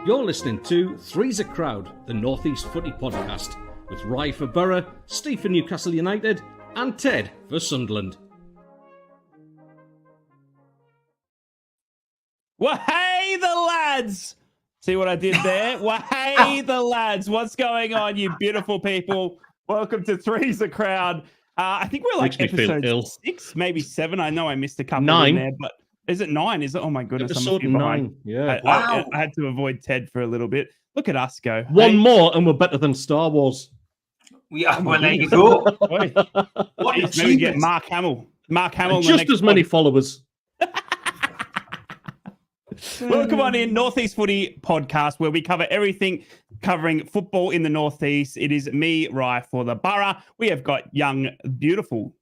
You're listening to Three's a Crowd, the North East Footy Podcast, with Rye for Boro, Steve for Newcastle United, and Ted for Sunderland. Well, hey, the lads! See what I did there? Well, hey, the lads! What's going on, you beautiful people? Welcome to Three's a Crowd. I think we're like episode 6, maybe 7. I know I missed a couple 9. in there, but is it 9? Is it? Oh my goodness, Episode I'm 9. Yeah. I had to avoid Ted for a little bit. Look at us go. One more, and we're better than Star Wars. We are. Well, there you go. What maybe get Mark Hamill. Just as many followers. Welcome on in, North East Footy Podcast, where we cover everything covering football in the North East. It is me, Rye, for the Boro. We have got young, beautiful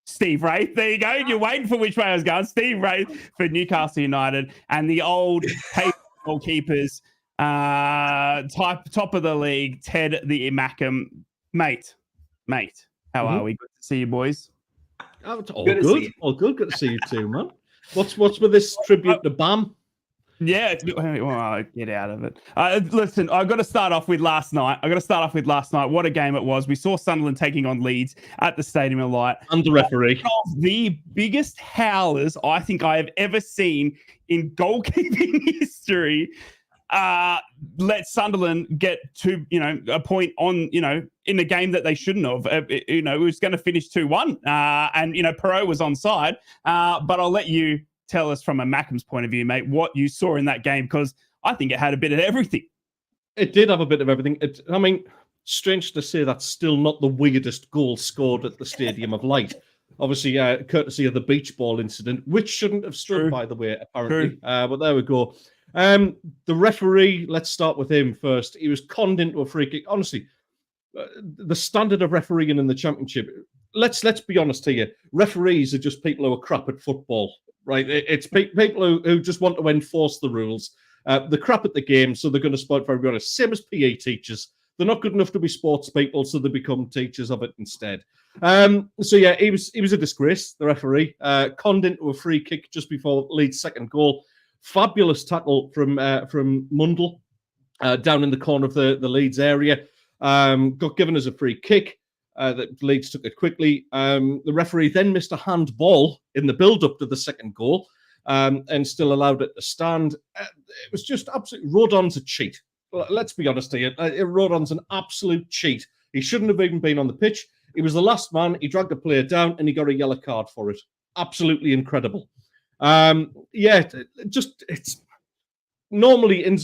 Steve Wraith. There you go. You're waiting for which way I was going. Steve Wraith for Newcastle United, and the old goalkeepers, top of the league, Ted the Imacum. Mate, how are we? Good to see you, boys. Oh, all good. All good. Good to see you too, man. What's with this tribute to Bam? Yeah, well, get out of it. Listen, I've got to start off with last night. What a game it was. We saw Sunderland taking on Leeds at the Stadium of Light. And the referee. One of the biggest howlers I think I have ever seen in goalkeeping history. Let Sunderland get to, a point on, in a game that they shouldn't have. It was going to finish 2-1. And Boro was onside. But I'll let you tell us from a Mackham's point of view, mate, what you saw in that game, because I think it had a bit of everything. It did have a bit of everything. Strange to say that's still not the weirdest goal scored at the Stadium of Light. Obviously, courtesy of the beach ball incident, which shouldn't have stood, by the way, apparently. But there we go. The referee, let's start with him first. He was conned into a free kick. Honestly, the standard of refereeing in the Championship, let's be honest here, referees are just people who are crap at football, right? It's people who just want to enforce the rules. They're crap at the game, so they're going to spoil it for everybody. Same as PE teachers. They're not good enough to be sports people, so they become teachers of it instead. He was a disgrace, the referee. Conned into a free kick just before Leeds' second goal. Fabulous tackle from Mundell down in the corner of the Leeds area. Got given as a free kick. The Leeds took it quickly. The referee then missed a handball in the build-up to the second goal and still allowed it to stand. It was just absolutely... Rodon's a cheat. Let's be honest here. Rodon's an absolute cheat. He shouldn't have even been on the pitch. He was the last man. He dragged the player down and he got a yellow card for it. Absolutely incredible. It's normally in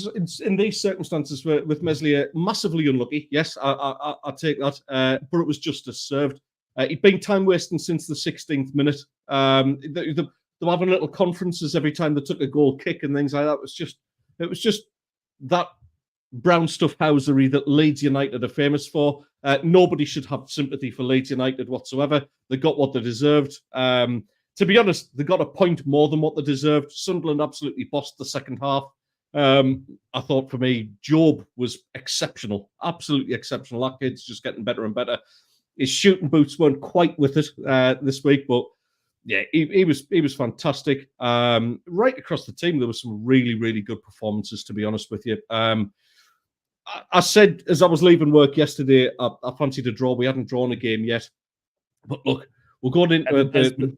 these circumstances with Meslier, massively unlucky. Yes, I take that. But it was justice served. He'd been time wasting since the 16th minute. They were having little conferences every time they took a goal kick and things like that. It was just that brown stuff housery that Leeds United are famous for. Nobody should have sympathy for Leeds United whatsoever. They got what they deserved. To be honest, they got a point more than what they deserved. Sunderland absolutely bossed the second half. I thought, for me, Job was exceptional, absolutely exceptional. That kid's just getting better and better. His shooting boots weren't quite with it this week, but yeah, he was fantastic. Right across the team, there were some really, really good performances, to be honest with you. I said, as I was leaving work yesterday, I fancied a draw. We hadn't drawn a game yet. But look, we're going into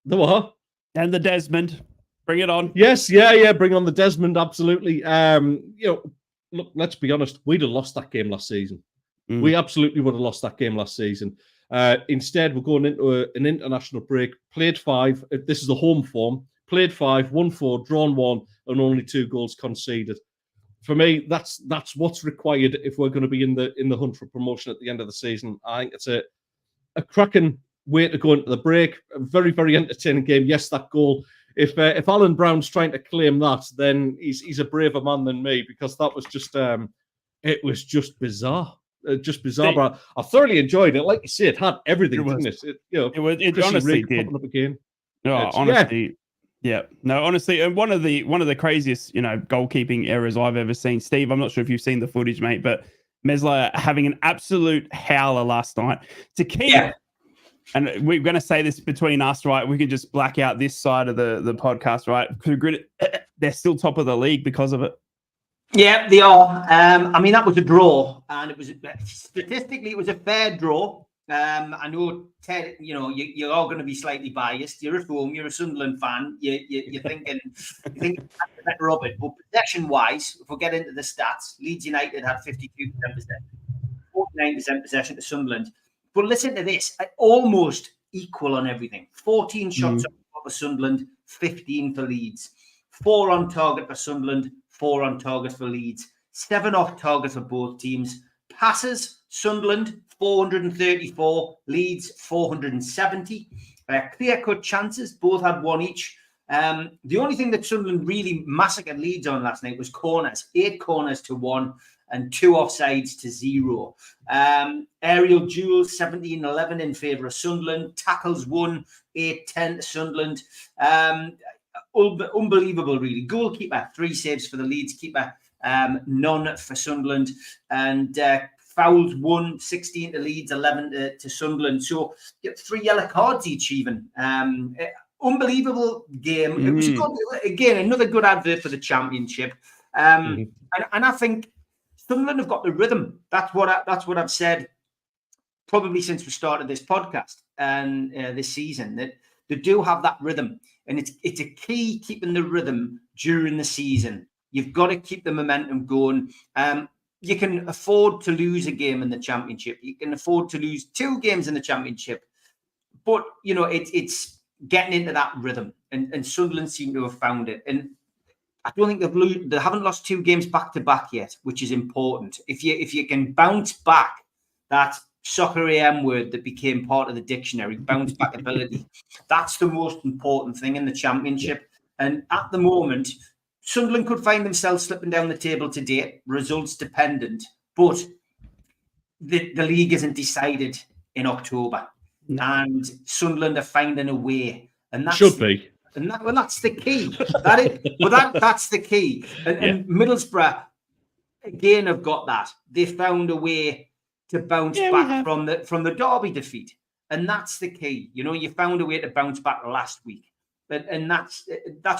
the what? And the Desmond. Bring it on. Yes, bring on the Desmond, absolutely. Look, let's be honest, we'd have lost that game last season. We absolutely would have lost that game last season. Instead, we're going into an international break, played 5. This is the home form. Played 5, won 4, drawn 1, and only 2 goals conceded. For me, that's what's required if we're going to be in the hunt for promotion at the end of the season. I think it's a cracking way to go into the break. A very, very entertaining game. Yes, that goal. If Alan Brown's trying to claim that, then he's a braver man than me, because that was just it was just bizarre. Just bizarre, but I thoroughly enjoyed it. Like you say, it had everything, didn't it? It honestly did. Up again. No, honestly, Yeah, no, honestly, and one of the craziest, goalkeeping errors I've ever seen. Steve, I'm not sure if you've seen the footage, mate, but Mesler having an absolute howler last night to keep. Yeah. And we're going to say this between us, right? We can just black out this side of the podcast, right? They're still top of the league because of it. Yeah, they are. I mean, that was a draw, and it was statistically it was a fair draw. I know, Ted, you are going to be slightly biased. You're at home. You're a Sunderland fan. You're thinking better of it. But possession-wise, if we get into the stats, Leeds United had 52% possession, 49% possession to Sunderland. But listen to this: almost equal on everything. 14 shots for Sunderland, 15 for Leeds. 4 on target for Sunderland, 4 on target for Leeds. 7 off target for both teams. Passes, Sunderland 434, Leeds 470. Clear-cut chances, both had 1 each. The only thing that Sunderland really massacred Leeds on last night was corners. 8 corners to 1 and 2 offsides to 0. Aerial duels, 17-11 in favour of Sunderland. Tackles 1, 8-10 to Sunderland. Unbelievable, really. Goalkeeper, 3 saves for the Leeds keeper, none for Sunderland. And fouls 1, 16 to Leeds, 11 to Sunderland. So 3 yellow cards each even. Unbelievable game. It was good, again, another good advert for the Championship. And I think Sunderland have got the rhythm. That's what I've said probably since we started this podcast and this season, that they do have that rhythm. And it's a key, keeping the rhythm during the season. You've got to keep the momentum going. You can afford to lose a game in the Championship. You can afford to lose 2 games in the Championship. But, it's getting into that rhythm. And Sunderland seem to have found it. And I don't think they haven't lost 2 games back-to-back yet, which is important. If you can bounce back, that soccer AM word that became part of the dictionary, bounce back ability, that's the most important thing in the Championship. And at the moment, Sunderland could find themselves slipping down the table today, results dependent, but the league isn't decided in October. And Sunderland are finding a way. And that should be. And that's the key. That's the key. And Middlesbrough, again, have got that. They found a way to bounce back from the Derby defeat. And that's the key. You found a way to bounce back last week. And that's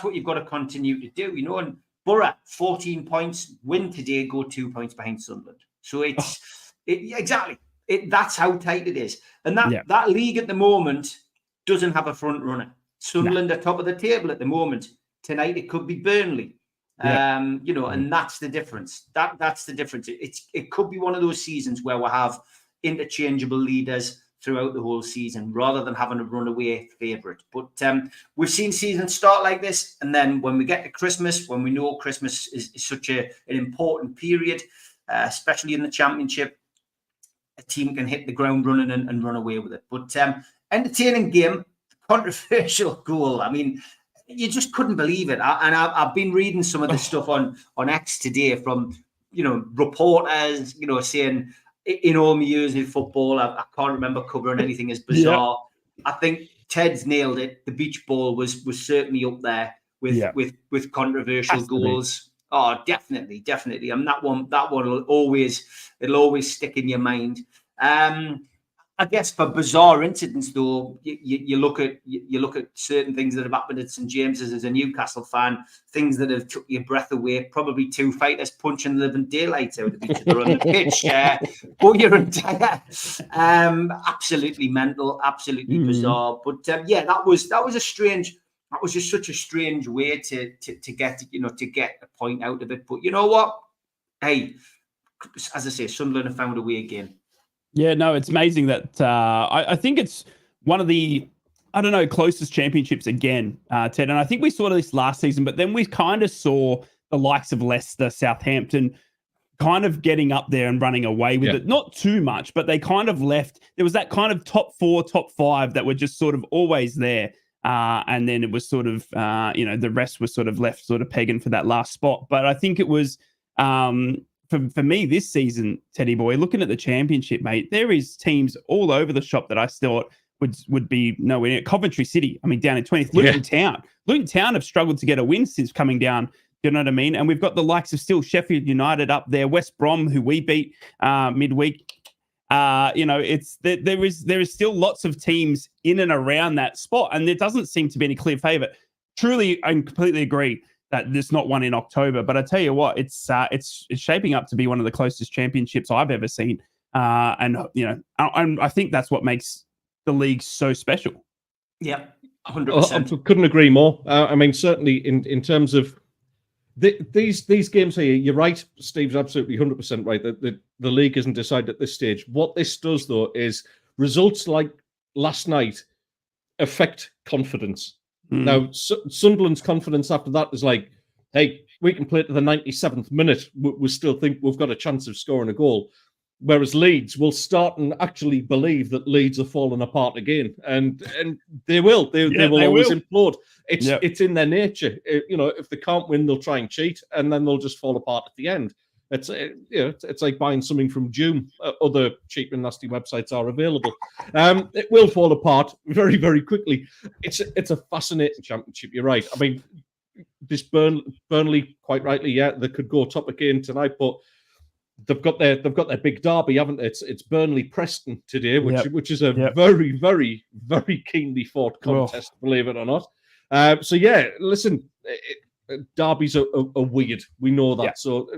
what you've got to continue to do. And Boro, 14 points, win today, go 2 points behind Sunderland. So exactly. That's how tight it is. And that league at the moment doesn't have a front runner. Sunderland are top of the table at the moment. Tonight it could be Burnley. And that's the difference. That's the difference. It could be one of those seasons where we'll have interchangeable leaders throughout the whole season rather than having a runaway favourite. But we've seen seasons start like this, and then when we get to Christmas, when we know Christmas is such an important period, especially in the Championship, a team can hit the ground running and run away with it. But entertaining game, controversial goal. I mean, you just couldn't believe it. I've been reading some of the stuff on X today from, reporters, saying in all my years in football, I can't remember covering anything as bizarre. I think Ted's nailed it. The beach ball was certainly up there with controversial goals. Oh, definitely. And that one will always stick in your mind. I guess for bizarre incidents, though, you look at certain things that have happened at St James's as a Newcastle fan, things that have took your breath away. Probably 2 fighters punching the living daylights out of each other on the pitch. But you're entire, absolutely mental, absolutely bizarre. But that was a strange. That was just such a strange way to get a point out of it. But you know what? Hey, as I say, Sunderland have found a way again. Yeah, no, it's amazing that I think it's one of the, closest championships again, Ted. And I think we saw this last season, but then we kind of saw the likes of Leicester, Southampton kind of getting up there and running away with it. Not too much, but they kind of left. There was that kind of top 4, top 5 that were just sort of always there. And then it was sort of, the rest was sort of left sort of pegging for that last spot. But I think it was... For me this season, Teddy boy, looking at the Championship, mate, there is teams all over the shop that I thought would be nowhere near. Coventry City, I mean, down in 20th. Luton Town. Luton Town have struggled to get a win since coming down. You know what I mean? And we've got the likes of still Sheffield United up there, West Brom, who we beat midweek. There is still lots of teams in and around that spot, and there doesn't seem to be any clear favourite. Truly, I completely agree that there's not one in October, but I tell you what, it's shaping up to be one of the closest championships I've ever seen, and I think that's what makes the league so special. Yeah, 100%. I couldn't agree more. I mean, certainly in terms of these games here, you're right. Steve's absolutely 100% right. That the league isn't decided at this stage. What this does, though, is results like last night affect confidence. Now, Sunderland's confidence after that is like, hey, we can play to the 97th minute. We still think we've got a chance of scoring a goal. Whereas Leeds will start and actually believe that Leeds are falling apart again, and they will. They will always implode. It's in their nature. If they can't win, they'll try and cheat, and then they'll just fall apart at the end. It's like buying something from Joom. Other cheap and nasty websites are available. It will fall apart very, very quickly. It's a fascinating championship. You're right. I mean, this Burnley, quite rightly, they could go top again tonight, but they've got their big derby, haven't they? It's Burnley Preston today, which is a very, very, very keenly fought contest, believe it or not. Listen, derbies are weird. We know that. So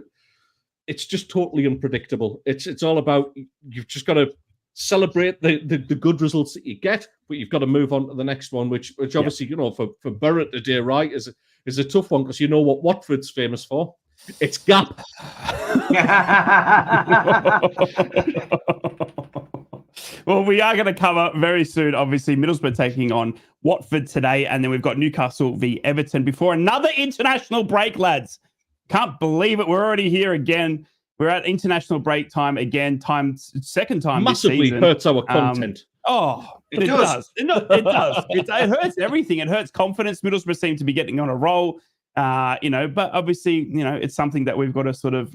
it's just totally unpredictable. It's all about, you've just got to celebrate the good results that you get, but you've got to move on to the next one, which obviously, for Boro today, right, is a tough one, because you know what Watford's famous for. It's gap. Well, we are going to cover very soon, obviously, Middlesbrough taking on Watford today, and then we've got Newcastle v Everton before another international break, lads. Can't believe it. We're already here again. We're at international break time again, second time massively this season. Hurts our content. It does. It does. It hurts everything. It hurts confidence. Middlesbrough seem to be getting on a roll. But obviously, it's something that we've got to sort of,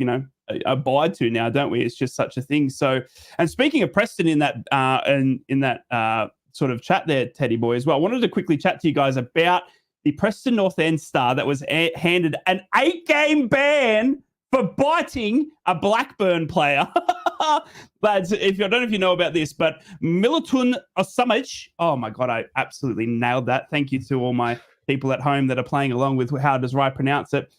abide to now, don't we? It's just such a thing. So, and speaking of Preston in that sort of chat there, Teddy boy, as well, I wanted to quickly chat to you guys about the Preston North End star that was handed an 8-game ban for biting a Blackburn player. Lads, I don't know if you know about this, but Milutun Osamic, oh my God, I absolutely nailed that. Thank you to all my people at home that are playing along with how does Rye pronounce it.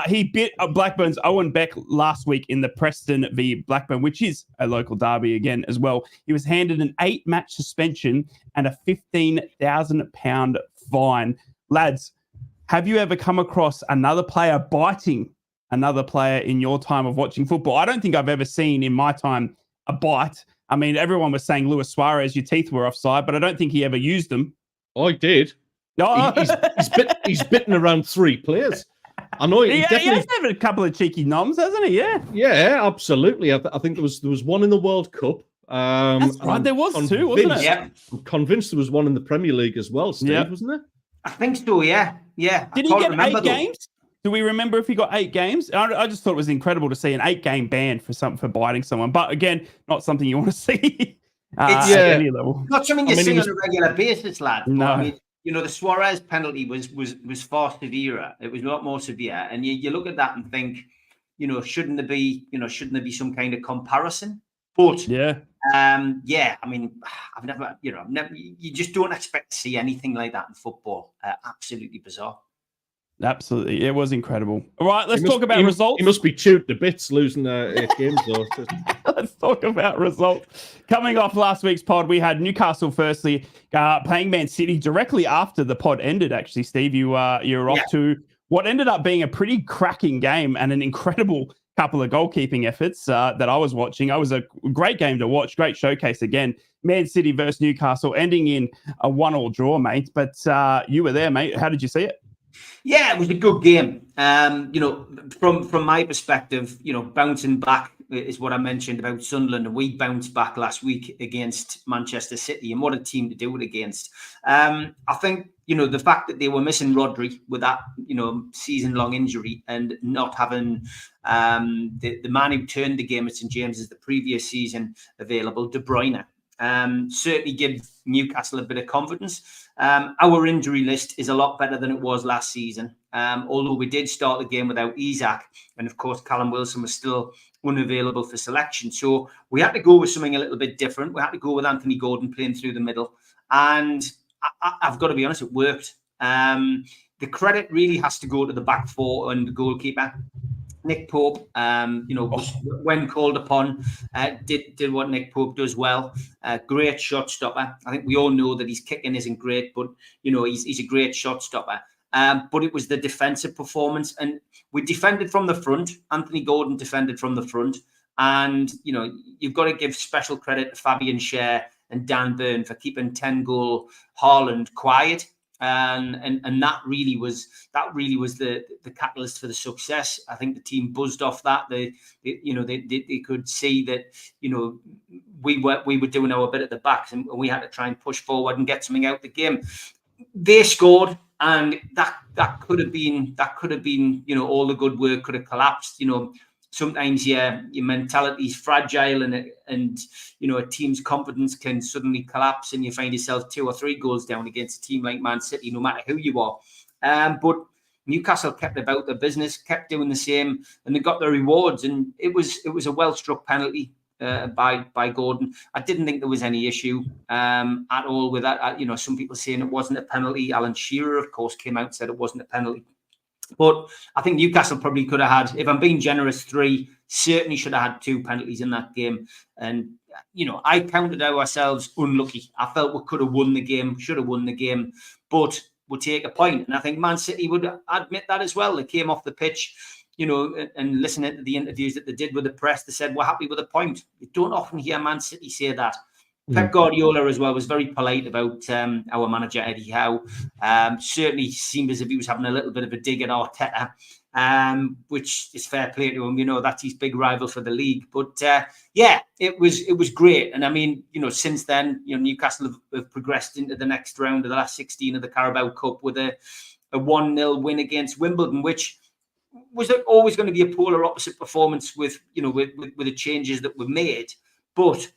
He bit Blackburn's Owen Beck last week in the Preston v Blackburn, which is a local derby again as well. He was handed an 8-match suspension and a £15,000 fine. Lads, have you ever come across another player biting another player in your time of watching football? I don't think I've ever seen in my time a bite. I mean, everyone was saying Luis Suarez, your teeth were offside, but I don't think he ever used them. I did. No, he's bitten around 3 players. I know he definitely has had a couple of cheeky noms, hasn't he? Yeah, absolutely. I think there was one in the World Cup. That's right, there was 2, wasn't it? Yeah, I'm convinced there was one in the Premier League as well, Steve, wasn't there? I think so. Yeah. Did he get 8 games? Do we remember if he got 8 games? I just thought it was incredible to see an 8-game ban for biting someone. But again, not something you want to see at any level. Not something you see on a regular basis, lad. No. I mean, the Suarez penalty was far severer. It was a lot more severe. And you look at that and think, shouldn't there be some kind of comparison? But I mean, I've never, you just don't expect to see anything like that in football. Absolutely bizarre. Absolutely. It was incredible. All right, let's talk about results. He must be chewed to bits losing 8 games, though. Let's talk about results. Coming off last week's pod, we had Newcastle firstly playing Man City directly after the pod ended, actually, Steve. You were off to what ended up being a pretty cracking game and an incredible couple of goalkeeping efforts that I was watching. It was a great game to watch, great showcase again. Man City versus Newcastle ending in a 1-1 draw, mate. But you were there, mate. How did you see it? Yeah, it was a good game. From my perspective, bouncing back is what I mentioned about Sunderland, and we bounced back last week against Manchester City, and what a team to do it against. I think, the fact that they were missing Rodri with that, season-long injury, and not having the man who turned the game at St James's the previous season available, De Bruyne. certainly give Newcastle a bit of confidence. Our injury list is a lot better than it was last season. Although we did start the game without Isak, and of course Callum Wilson was still unavailable for selection. So we had to go with something a little bit different. We had to go with Anthony Gordon playing through the middle. And I've got to be honest, it worked. The credit really has to go to the back four and the goalkeeper. Nick Pope, when called upon, did what Nick Pope does well. Great shot stopper. I think we all know that his kicking isn't great, but he's a great shot stopper. But it was the defensive performance, and we defended from the front. Anthony Gordon defended from the front, and you've got to give special credit to Fabian Schär and Dan Burn for keeping 10-goal Haaland quiet. And that really was the catalyst for the success. I think the team buzzed off that. They could see that we were doing our bit at the back, and we had to try and push forward and get something out of the game. They scored, and that could have been all the good work could have collapsed. Sometimes your mentality is fragile, and a team's confidence can suddenly collapse, and you find yourself 2 or 3 goals down against a team like Man City, no matter who you are. But Newcastle kept about their business, kept doing the same, and they got their rewards. And it was a well-struck penalty by Gordon. I didn't think there was any issue at all with that. Some people saying it wasn't a penalty. Alan Shearer, of course, came out and said it wasn't a penalty. But I think Newcastle probably could have had, if I'm being generous, 3, certainly should have had 2 penalties in that game. And, I counted ourselves unlucky. I felt we could have won the game, should have won the game, but we'll take a point. And I think Man City would admit that as well. They came off the pitch, and listening to the interviews that they did with the press, they said, we're happy with a point. You don't often hear Man City say that. Pep Guardiola as well was very polite about our manager, Eddie Howe. Certainly seemed as if he was having a little bit of a dig at Arteta, which is fair play to him. That's his big rival for the league. But it was great. And I mean, since then, Newcastle have progressed into the next round of the last 16 of the Carabao Cup with a 1-0 win against Wimbledon, which was always going to be a polar opposite performance with the changes that were made. But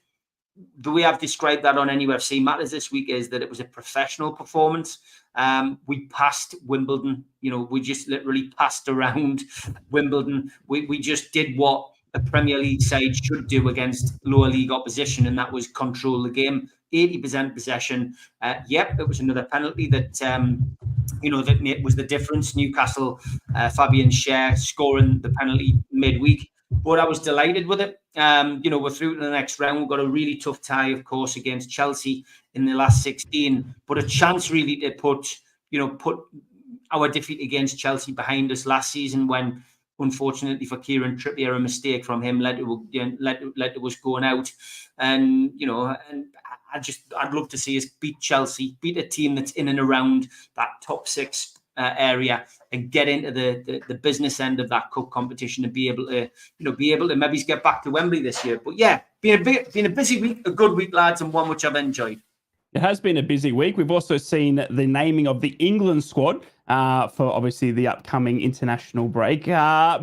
the way I've described that on NUFC Matters this week is that it was a professional performance. We passed Wimbledon. We just literally passed around Wimbledon. We just did what a Premier League side should do against lower league opposition, and that was control the game. 80% possession. It was another penalty that that was the difference. Newcastle, Fabian Schär scoring the penalty midweek. But I was delighted with it. We're through to the next round. We've got a really tough tie, of course, against Chelsea in the last 16. But a chance really to put our defeat against Chelsea behind us last season, when, unfortunately for Kieran Trippier, a mistake from him led to us going out. And I'd love to see us beat Chelsea, beat a team that's in and around that top 6 area, and get into the business end of that cup competition and be able to maybe get back to Wembley this year. But been a busy week, a good week, lads, and one which I've enjoyed. It has been a busy week. We've also seen the naming of the England squad for obviously the upcoming international break.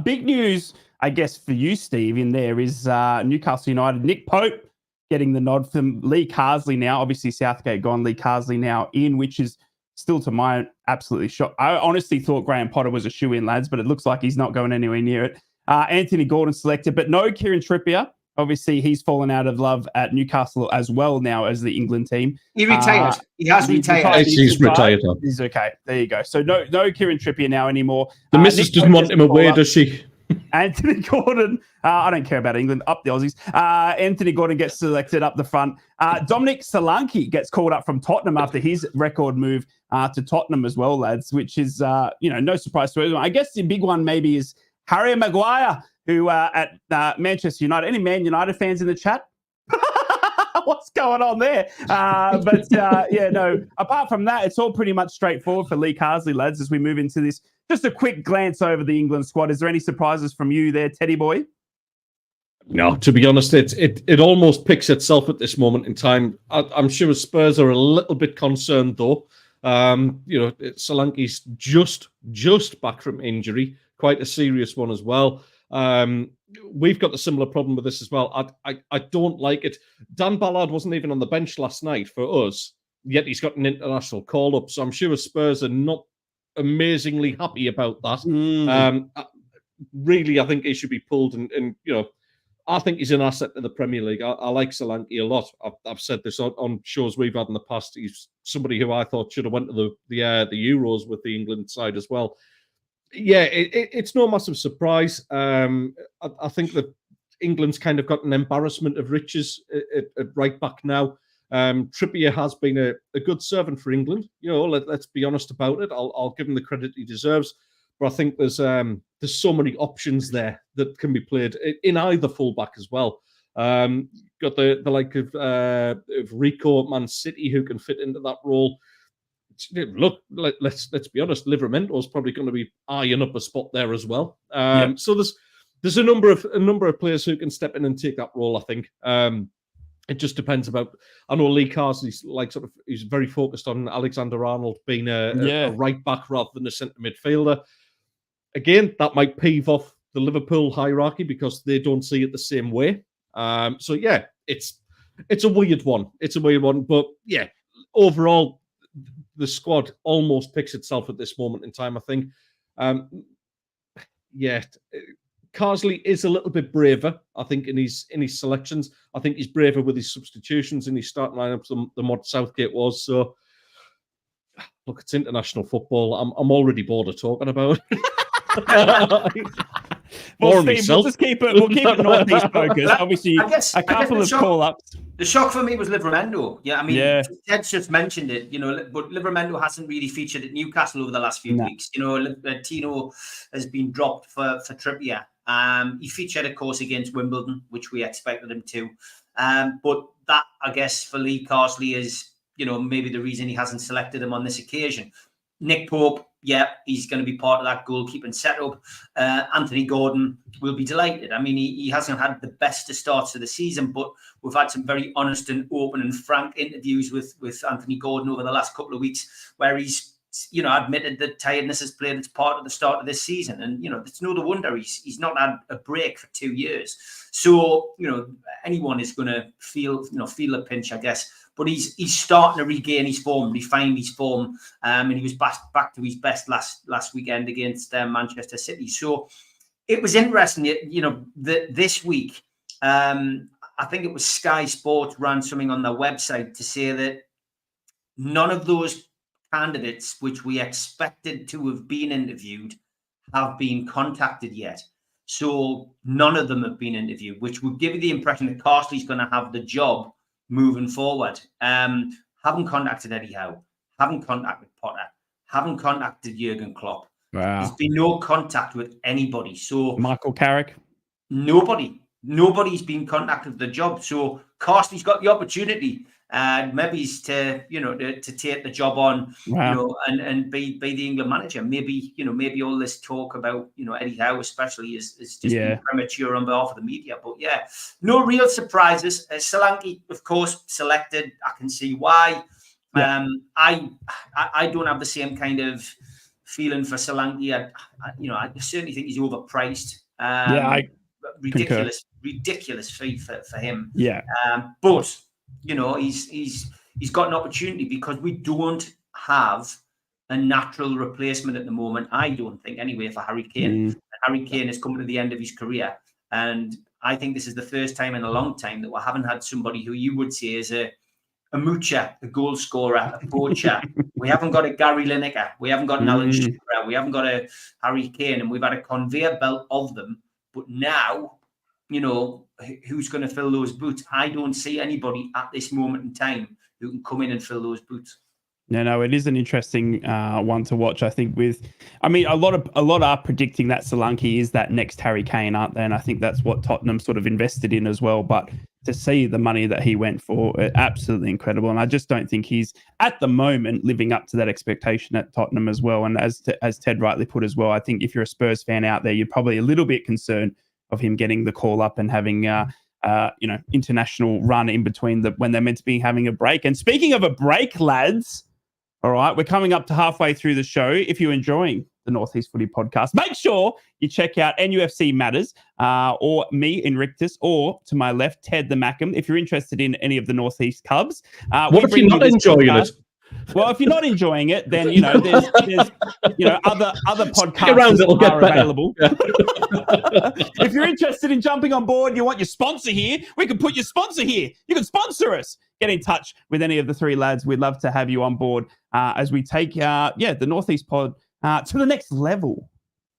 Big news, I guess, for you, Steve, in there is Newcastle United. Nick Pope getting the nod from Lee Carsley now. Obviously, Southgate gone, Lee Carsley now in, which is still to my absolutely shock. I honestly thought Graham Potter was a shoe-in, lads, but it looks like he's not going anywhere near it. Anthony Gordon selected, but no Kieran Trippier. Obviously, he's fallen out of love at Newcastle as well now as the England team. He retired. He has retired. He's retired. He's okay. There you go. So no Kieran Trippier now anymore. The missus doesn't want him away, does she? Anthony Gordon, I don't care about England, up the Aussies. Anthony Gordon gets selected up the front. Dominic Solanke gets called up from Tottenham after his record move to Tottenham as well, lads, which is, no surprise to anyone. I guess the big one maybe is Harry Maguire, who at Manchester United. Any Man United fans in the chat? What's going on there? Apart from that, it's all pretty much straightforward for Lee Carsley, lads, as we move into this. Just a quick glance over the England squad. Is there any surprises from you there, Teddy boy? No, to be honest, it almost picks itself at this moment in time. I'm sure Spurs are a little bit concerned, though. Solanke's just back from injury, quite a serious one as well. we've got a similar problem with this as well. I don't like it. Dan Ballard wasn't even on the bench last night for us, yet he's got an international call-up. So I'm sure Spurs are not amazingly happy about that. Really, I think he should be pulled. And I think he's an asset to the Premier League. I like Solanke a lot. I've said this on shows we've had in the past. He's somebody who I thought should have went to the Euros with the England side as well. Yeah, it's no massive surprise. I think that England's kind of got an embarrassment of riches at right back now. Trippier has been a good servant for England. Let's be honest about it. I'll give him the credit he deserves. But I think there's so many options there that can be played in either fullback as well. Got the like of Rico at Man City who can fit into that role. Look, let's be honest. Livermento's probably going to be eyeing up a spot there as well. So there's a number of players who can step in and take that role. I think it just depends about. I know Lee Carsley's he's very focused on Alexander-Arnold being a right back rather than a centre midfielder. Again, that might peeve off the Liverpool hierarchy because they don't see it the same way. So yeah, it's a weird one. It's a weird one, but yeah, overall, the squad almost picks itself at this moment in time, I think. Carsley is a little bit braver, I think, in his selections. I think he's braver with his substitutions in his starting lineups than what Southgate was. So, look, it's international football. I'm already bored of talking about it. Well, Steve, we'll keep it North East focused. Obviously, a couple of call-ups. The shock for me was Livermendo. Yeah, I mean, Ted's just mentioned it, but Livermendo hasn't really featured at Newcastle over the last few weeks. Tino has been dropped for Trippier. He featured, of course, against Wimbledon, which we expected him to. But that, I guess, for Lee Carsley is, maybe the reason he hasn't selected him on this occasion. Nick Pope, he's going to be part of that goalkeeping setup. Anthony Gordon will be delighted. I mean, he hasn't had the best of starts of the season, but we've had some very honest and open and frank interviews with Anthony Gordon over the last couple of weeks where he's, admitted that tiredness has played its part at the start of this season. And, it's no wonder he's not had a break for 2 years. So, anyone is going to feel a pinch, I guess. But he's starting to regain his form, refine his form, and he was back to his best last weekend against Manchester City. So it was interesting, this week, I think it was Sky Sports ran something on their website to say that none of those candidates which we expected to have been interviewed have been contacted yet. So none of them have been interviewed, which would give you the impression that Carsley's going to have the job moving forward. Haven't contacted Eddie Howe, haven't contacted Potter, haven't contacted Jurgen Klopp. Wow. There's been no contact with anybody. So Michael Carrick? Nobody's been contacted for the job. So Carsley's got the opportunity. Maybe it's to take the job on, and be the England manager. Maybe all this talk about Eddie Howe especially is just been premature on behalf of the media. But yeah, no real surprises. Solanke, of course, selected. I can see why. Yeah. I don't have the same kind of feeling for Solanke. I certainly think he's overpriced. Ridiculous fee for him. Yeah. But he's got an opportunity because we don't have a natural replacement at the moment. I don't think anyway for Harry Kane. Harry Kane is coming to the end of his career, and I think this is the first time in a long time that we haven't had somebody who you would say is a moocher, a goal scorer, a poacher. We haven't got a Gary Lineker. We haven't got an Alan Shearer. We haven't got a Harry Kane, and we've had a conveyor belt of them. But now, who's going to fill those boots? I don't see anybody at this moment in time who can come in and fill those boots. No, it is an interesting one to watch. I think a lot are predicting that Solanke is that next Harry Kane, aren't they? And I think that's what Tottenham sort of invested in as well. But to see the money that he went for, absolutely incredible. And I just don't think he's at the moment living up to that expectation at Tottenham as well. And as Ted rightly put as well, I think if you're a Spurs fan out there, you're probably a little bit concerned of him getting the call up and having international run in between when they're meant to be having a break. And speaking of a break, lads, all right, we're coming up to halfway through the show. If you're enjoying the North East Footy Podcast. Make sure you check out NUFC Matters or me, Invictus, or to my left, Ted the Mackham, if you're interested in any of the North East Cubs. What if you're not enjoying it? Well, if you're not enjoying it, then there's other podcasts that will are get available. Yeah. If you're interested in jumping on board, you want your sponsor here, we can put your sponsor here. You can sponsor us. Get in touch with any of the three lads. We'd love to have you on board as we take the North East Pod to the next level.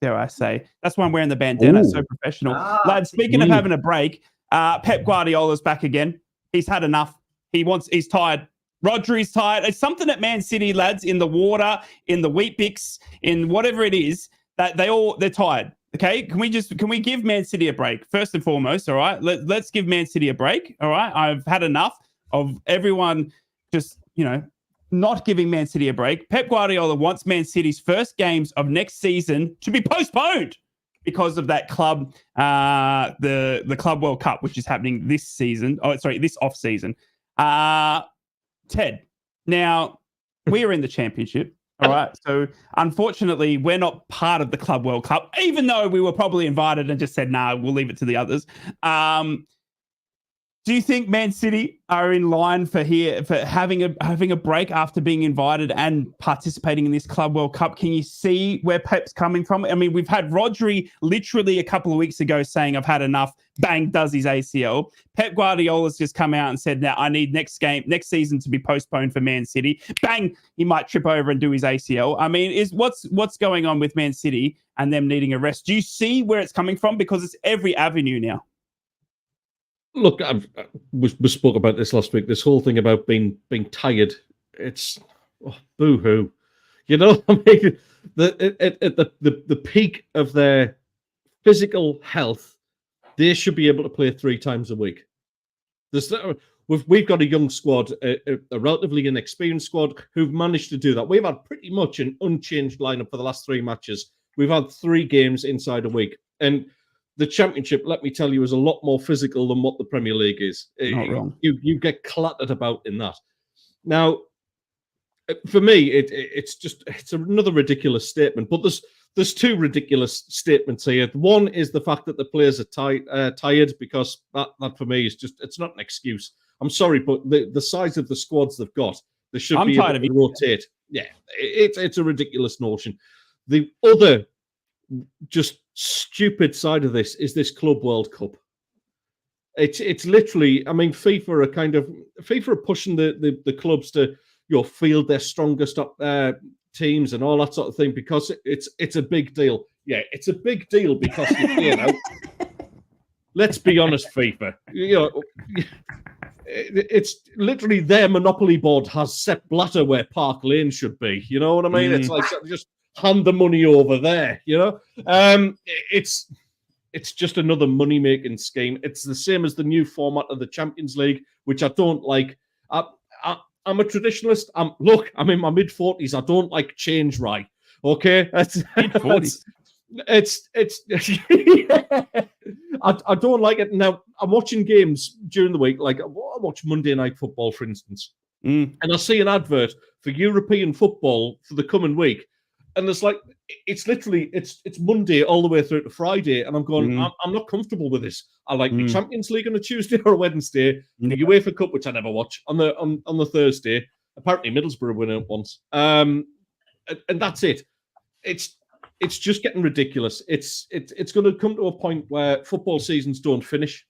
Dare I say? That's why I'm wearing the bandana. Ooh. So professional, lads. Speaking of having a break, Pep Guardiola's back again. He's had enough. He's tired. Rodri's tired. It's something at Man City, lads, in the water, in the wheat bix, in whatever it is, that they're tired. Okay, can we give Man City a break first and foremost? All right, let's give Man City a break. All right, I've had enough of everyone just not giving Man City a break. Pep Guardiola wants Man City's first games of next season to be postponed because of that club, the Club World Cup, which is happening this season. Oh, sorry, this off season. Ted, now we are in the championship. All right. So unfortunately, we're not part of the Club World Cup, even though we were probably invited and just said, nah, we'll leave it to the others. Do you think Man City are in line for having a break after being invited and participating in this Club World Cup? Can you see where Pep's coming from? I mean, we've had Rodri literally a couple of weeks ago saying, I've had enough. Bang, does his ACL. Pep Guardiola's just come out and said, now I need next season to be postponed for Man City. Bang, he might trip over and do his ACL. I mean, what's going on with Man City and them needing a rest? Do you see where it's coming from? Because it's every avenue now. Look, we spoke about this last week. This whole thing about being tired, it's boo-hoo. I mean, the peak of their physical health, they should be able to play 3 times a week. We've got a young squad, a relatively inexperienced squad who've managed to do that. We've had pretty much an unchanged lineup for the last 3 matches. We've had 3 games inside a week, and the Championship, let me tell you, is a lot more physical than what the Premier League is. Not wrong. You get clattered about in that. Now, for me, it's another ridiculous statement. But there's 2 ridiculous statements here. One is the fact that the players are tired, because that for me is it's not an excuse. I'm sorry, but the size of the squads they've got, they should be able to rotate. Yeah, it's a ridiculous notion. The other just stupid side of this is this Club World Cup. It's literally, I mean, FIFA are pushing the clubs to field their strongest teams and all that sort of thing, because it's a big deal. Yeah, it's a big deal because let's be honest, FIFA. It's literally their monopoly board has Sepp Blatter where Park Lane should be. You know what I mean? It's like just hand the money over there, It's just another money-making scheme. It's the same as the new format of the Champions League, which I don't like. I'm a traditionalist. I'm in my mid-40s. I don't like change, right? Okay? Mid-40s. I don't like it. Now, I'm watching games during the week. Like, I watch Monday Night Football, for instance. And I see an advert for European football for the coming week. And it's like, it's literally, it's Monday all the way through to Friday. And I'm going, I'm not comfortable with this. I like the Champions League on a Tuesday or a Wednesday, the UEFA Cup, which I never watch, on the Thursday. Apparently Middlesbrough win it once. And that's it. It's just getting ridiculous. It's going to come to a point where football seasons don't finish.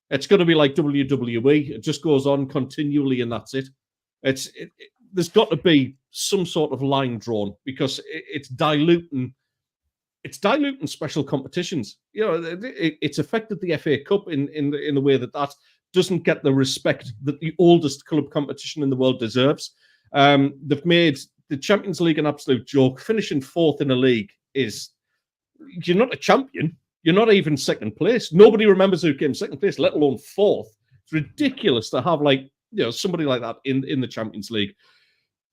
It's going to be like WWE. It just goes on continually, and that's it. There's got to be some sort of line drawn, because it's diluting special competitions. It's affected the FA Cup in the way that doesn't get the respect that the oldest club competition in the world deserves. They've made the Champions League an absolute joke. Finishing 4th in a league you're not a champion. You're not even second place. Nobody remembers who came second place, let alone 4th. It's ridiculous to have somebody like that in the Champions League.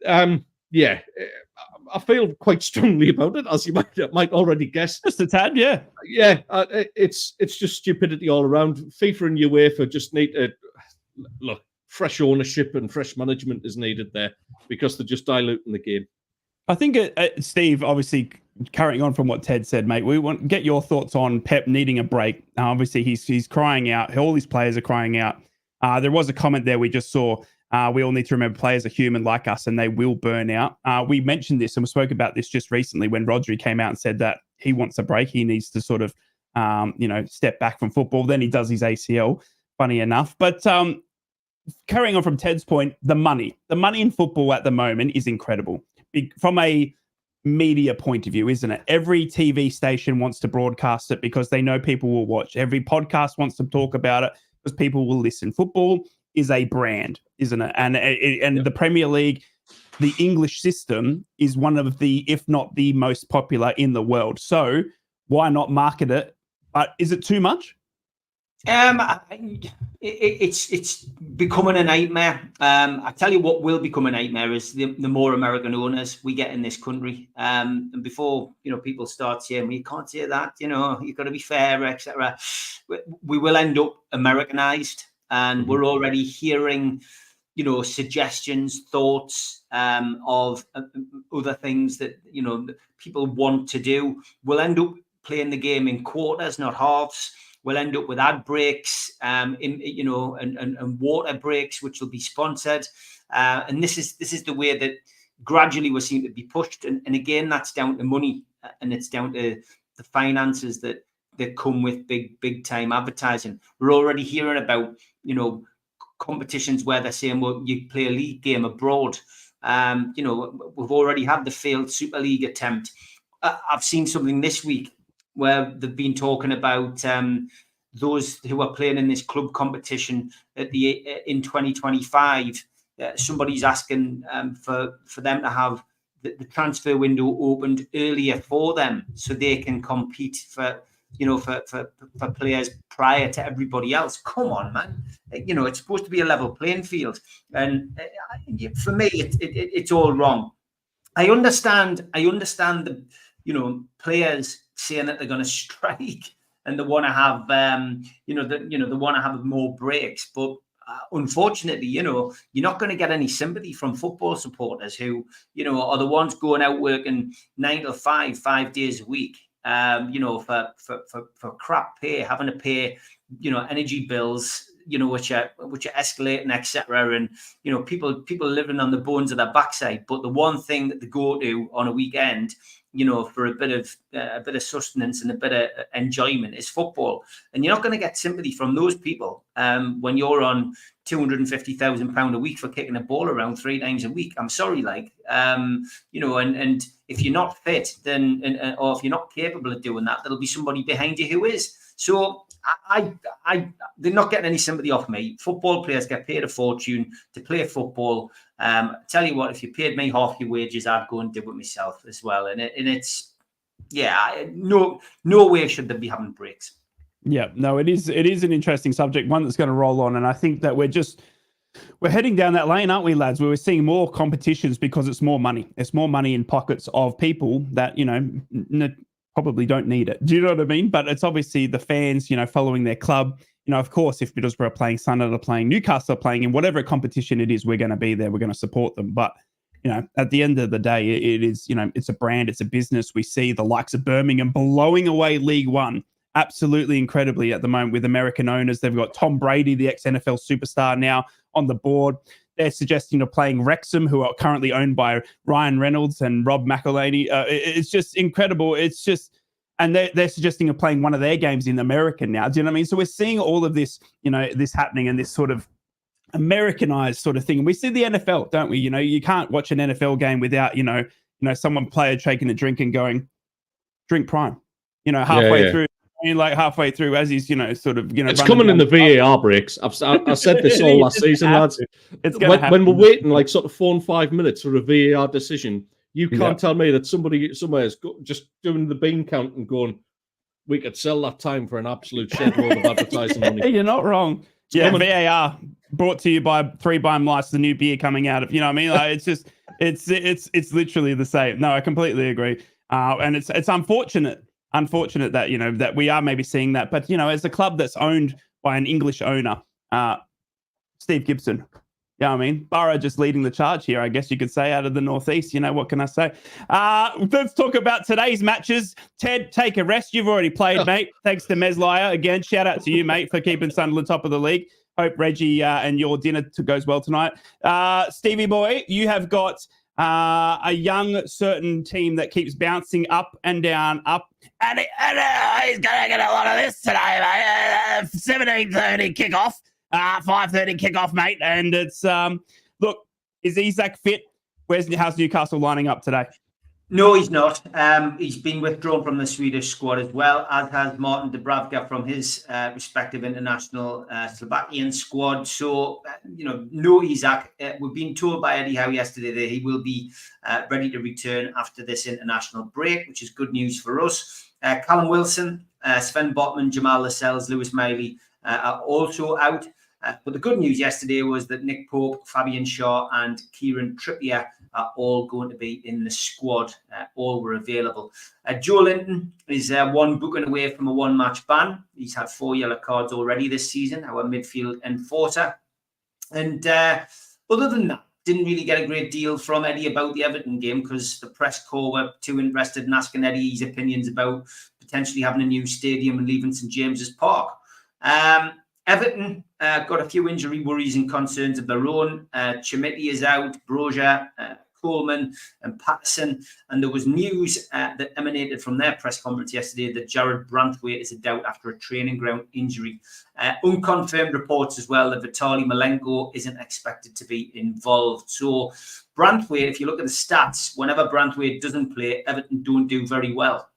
I feel quite strongly about it, as you might already guess. Just a tad, yeah. Yeah, it's just stupidity all around. FIFA and UEFA just need to look. Fresh ownership and fresh management is needed there, because they're just diluting the game. I think, Steve, obviously carrying on from what Ted said, mate, we want get your thoughts on Pep needing a break. Obviously, he's crying out. All these players are crying out. There was a comment there we just saw. We all need to remember players are human like us and they will burn out. We mentioned this and we spoke about this just recently when Rodri came out and said that he wants a break. He needs to sort of, step back from football. Then he does his ACL, funny enough. But carrying on from Ted's point, the money in football at the moment is incredible. From a media point of view, isn't it? Every TV station wants to broadcast it because they know people will watch. Every podcast wants to talk about it because people will listen. Football is a brand, isn't it? And the Premier League, the English system is one of the, if not the most popular in the world. So why not market it? But is it too much? It's becoming a nightmare. I tell you what will become a nightmare is the more American owners we get in this country. And before people start saying, "We can't say that," you've got to be fair, etc. We will end up Americanized, and we're already hearing, suggestions, thoughts of other things that people want to do. We'll end up playing the game in quarters, not halves. We'll end up with ad breaks, and water breaks, which will be sponsored. And this is the way that gradually we're seeing to be pushed. And again, that's down to money, and it's down to the finances that come with big time advertising. We're already hearing about competitions where they're saying, well, you play a league game abroad. We've already had the failed Super League attempt. I've seen something this week where they've been talking about those who are playing in this club competition in 2025. Somebody's asking for them to have the transfer window opened earlier for them so they can compete for players prior to everybody else. Come on, man. It's supposed to be a level playing field. And for me, it's all wrong. I understand the, players saying that they're going to strike and they want to have, they want to have more breaks. But unfortunately, you're not going to get any sympathy from football supporters who, are the ones going out working 9 to 5 days a week, for crap pay, having to pay, energy bills, which are escalating, etc. And people living on the bones of their backside. But the one thing that they go to on a weekend, for a bit of sustenance and a bit of enjoyment is football. And you're not going to get sympathy from those people when you're on £250,000 a week for kicking a ball around 3 times a week. I'm sorry, and if you're not fit, then or if you're not capable of doing that, there'll be somebody behind you who is. So they're not getting any sympathy off me. Football players get paid a fortune to play football. Tell you what, if you paid me half your wages, I'd go and do it myself as well. And it's no way should they be having breaks. Yeah, no, it is an interesting subject, one that's going to roll on, and I think that we're heading down that lane, aren't we, lads? Where we're seeing more competitions because it's more money. It's more money in pockets of people that probably don't need it. Do you know what I mean? But it's obviously the fans, following their club. Of course, if Middlesbrough are playing, Sunderland are playing, Newcastle are playing, in whatever competition it is, we're going to be there. We're going to support them. But, at the end of the day, it is, it's a brand, it's a business. We see the likes of Birmingham blowing away League One absolutely incredibly at the moment with American owners. They've got Tom Brady, the ex-NFL superstar, now on the board. They're suggesting of playing Wrexham, who are currently owned by Ryan Reynolds and Rob McElhaney. It's just incredible. It's just, and they're suggesting of playing one of their games in America now. Do you know what I mean? So we're seeing all of this, this happening and this sort of Americanized sort of thing. And we see the NFL, don't we? You can't watch an NFL game without, someone player taking a drink and going, drink prime, halfway through. Halfway through, as he's sort of it's coming in the VAR breaks. I said this all last season, lads. It's when we're waiting like sort of 4 and 5 minutes for a VAR decision, you can't tell me that somebody somewhere is just doing the bean count and going, we could sell that time for an absolute shed load of advertising money. You're not wrong. VAR brought to you by 3 Bime Lights, the new beer coming out of. You know what I mean? Like, it's just it's literally the same. No, I completely agree. And it's unfortunate that that we are maybe seeing that, but as a club that's owned by an English owner, Steve Gibson, Yeah, I mean, Boro just leading the charge here, I guess you could say, out of the North East. You know, what can I say? Let's talk about today's matches. Ted, take a rest. You've already played, mate. Thanks to Meslire. Again, shout out to you, mate, for keeping Sunderland top of the league. Hope, Reggie, and your dinner goes well tonight. Stevie boy, you have got a young, certain team that keeps bouncing up and down, up. And he's going to get a lot of this today, mate. 17:30 kickoff. 5:30 kickoff, mate. And it's, look, is Isak fit? How's Newcastle lining up today? No, he's not. He's been withdrawn from the Swedish squad as well, as has Martin Dubravka from his respective international Slovakian squad. So, no Isak. We've been told by Eddie Howe yesterday that he will be ready to return after this international break, which is good news for us. Callum Wilson, Sven Botman, Jamal Lascelles, Lewis Miley are also out. But the good news yesterday was that Nick Pope, Fabian Shaw and Kieran Trippier are all going to be in the squad. All were available. Joe Linton is one booking away from a one-match ban. He's had 4 yellow cards already this season, our midfield enforcer. And other than that, didn't really get a great deal from Eddie about the Everton game because the press corps were too interested in asking Eddie his opinions about potentially having a new stadium and leaving St James's Park. Everton got a few injury worries and concerns of their own. Chimiti is out, Broja, Coleman and Patterson. And there was news that emanated from their press conference yesterday that Jared Branthwaite is a doubt after a training ground injury. Unconfirmed reports as well that Vitaly Malenko isn't expected to be involved. So Branthwaite, if you look at the stats, whenever Branthwaite doesn't play, Everton don't do very well.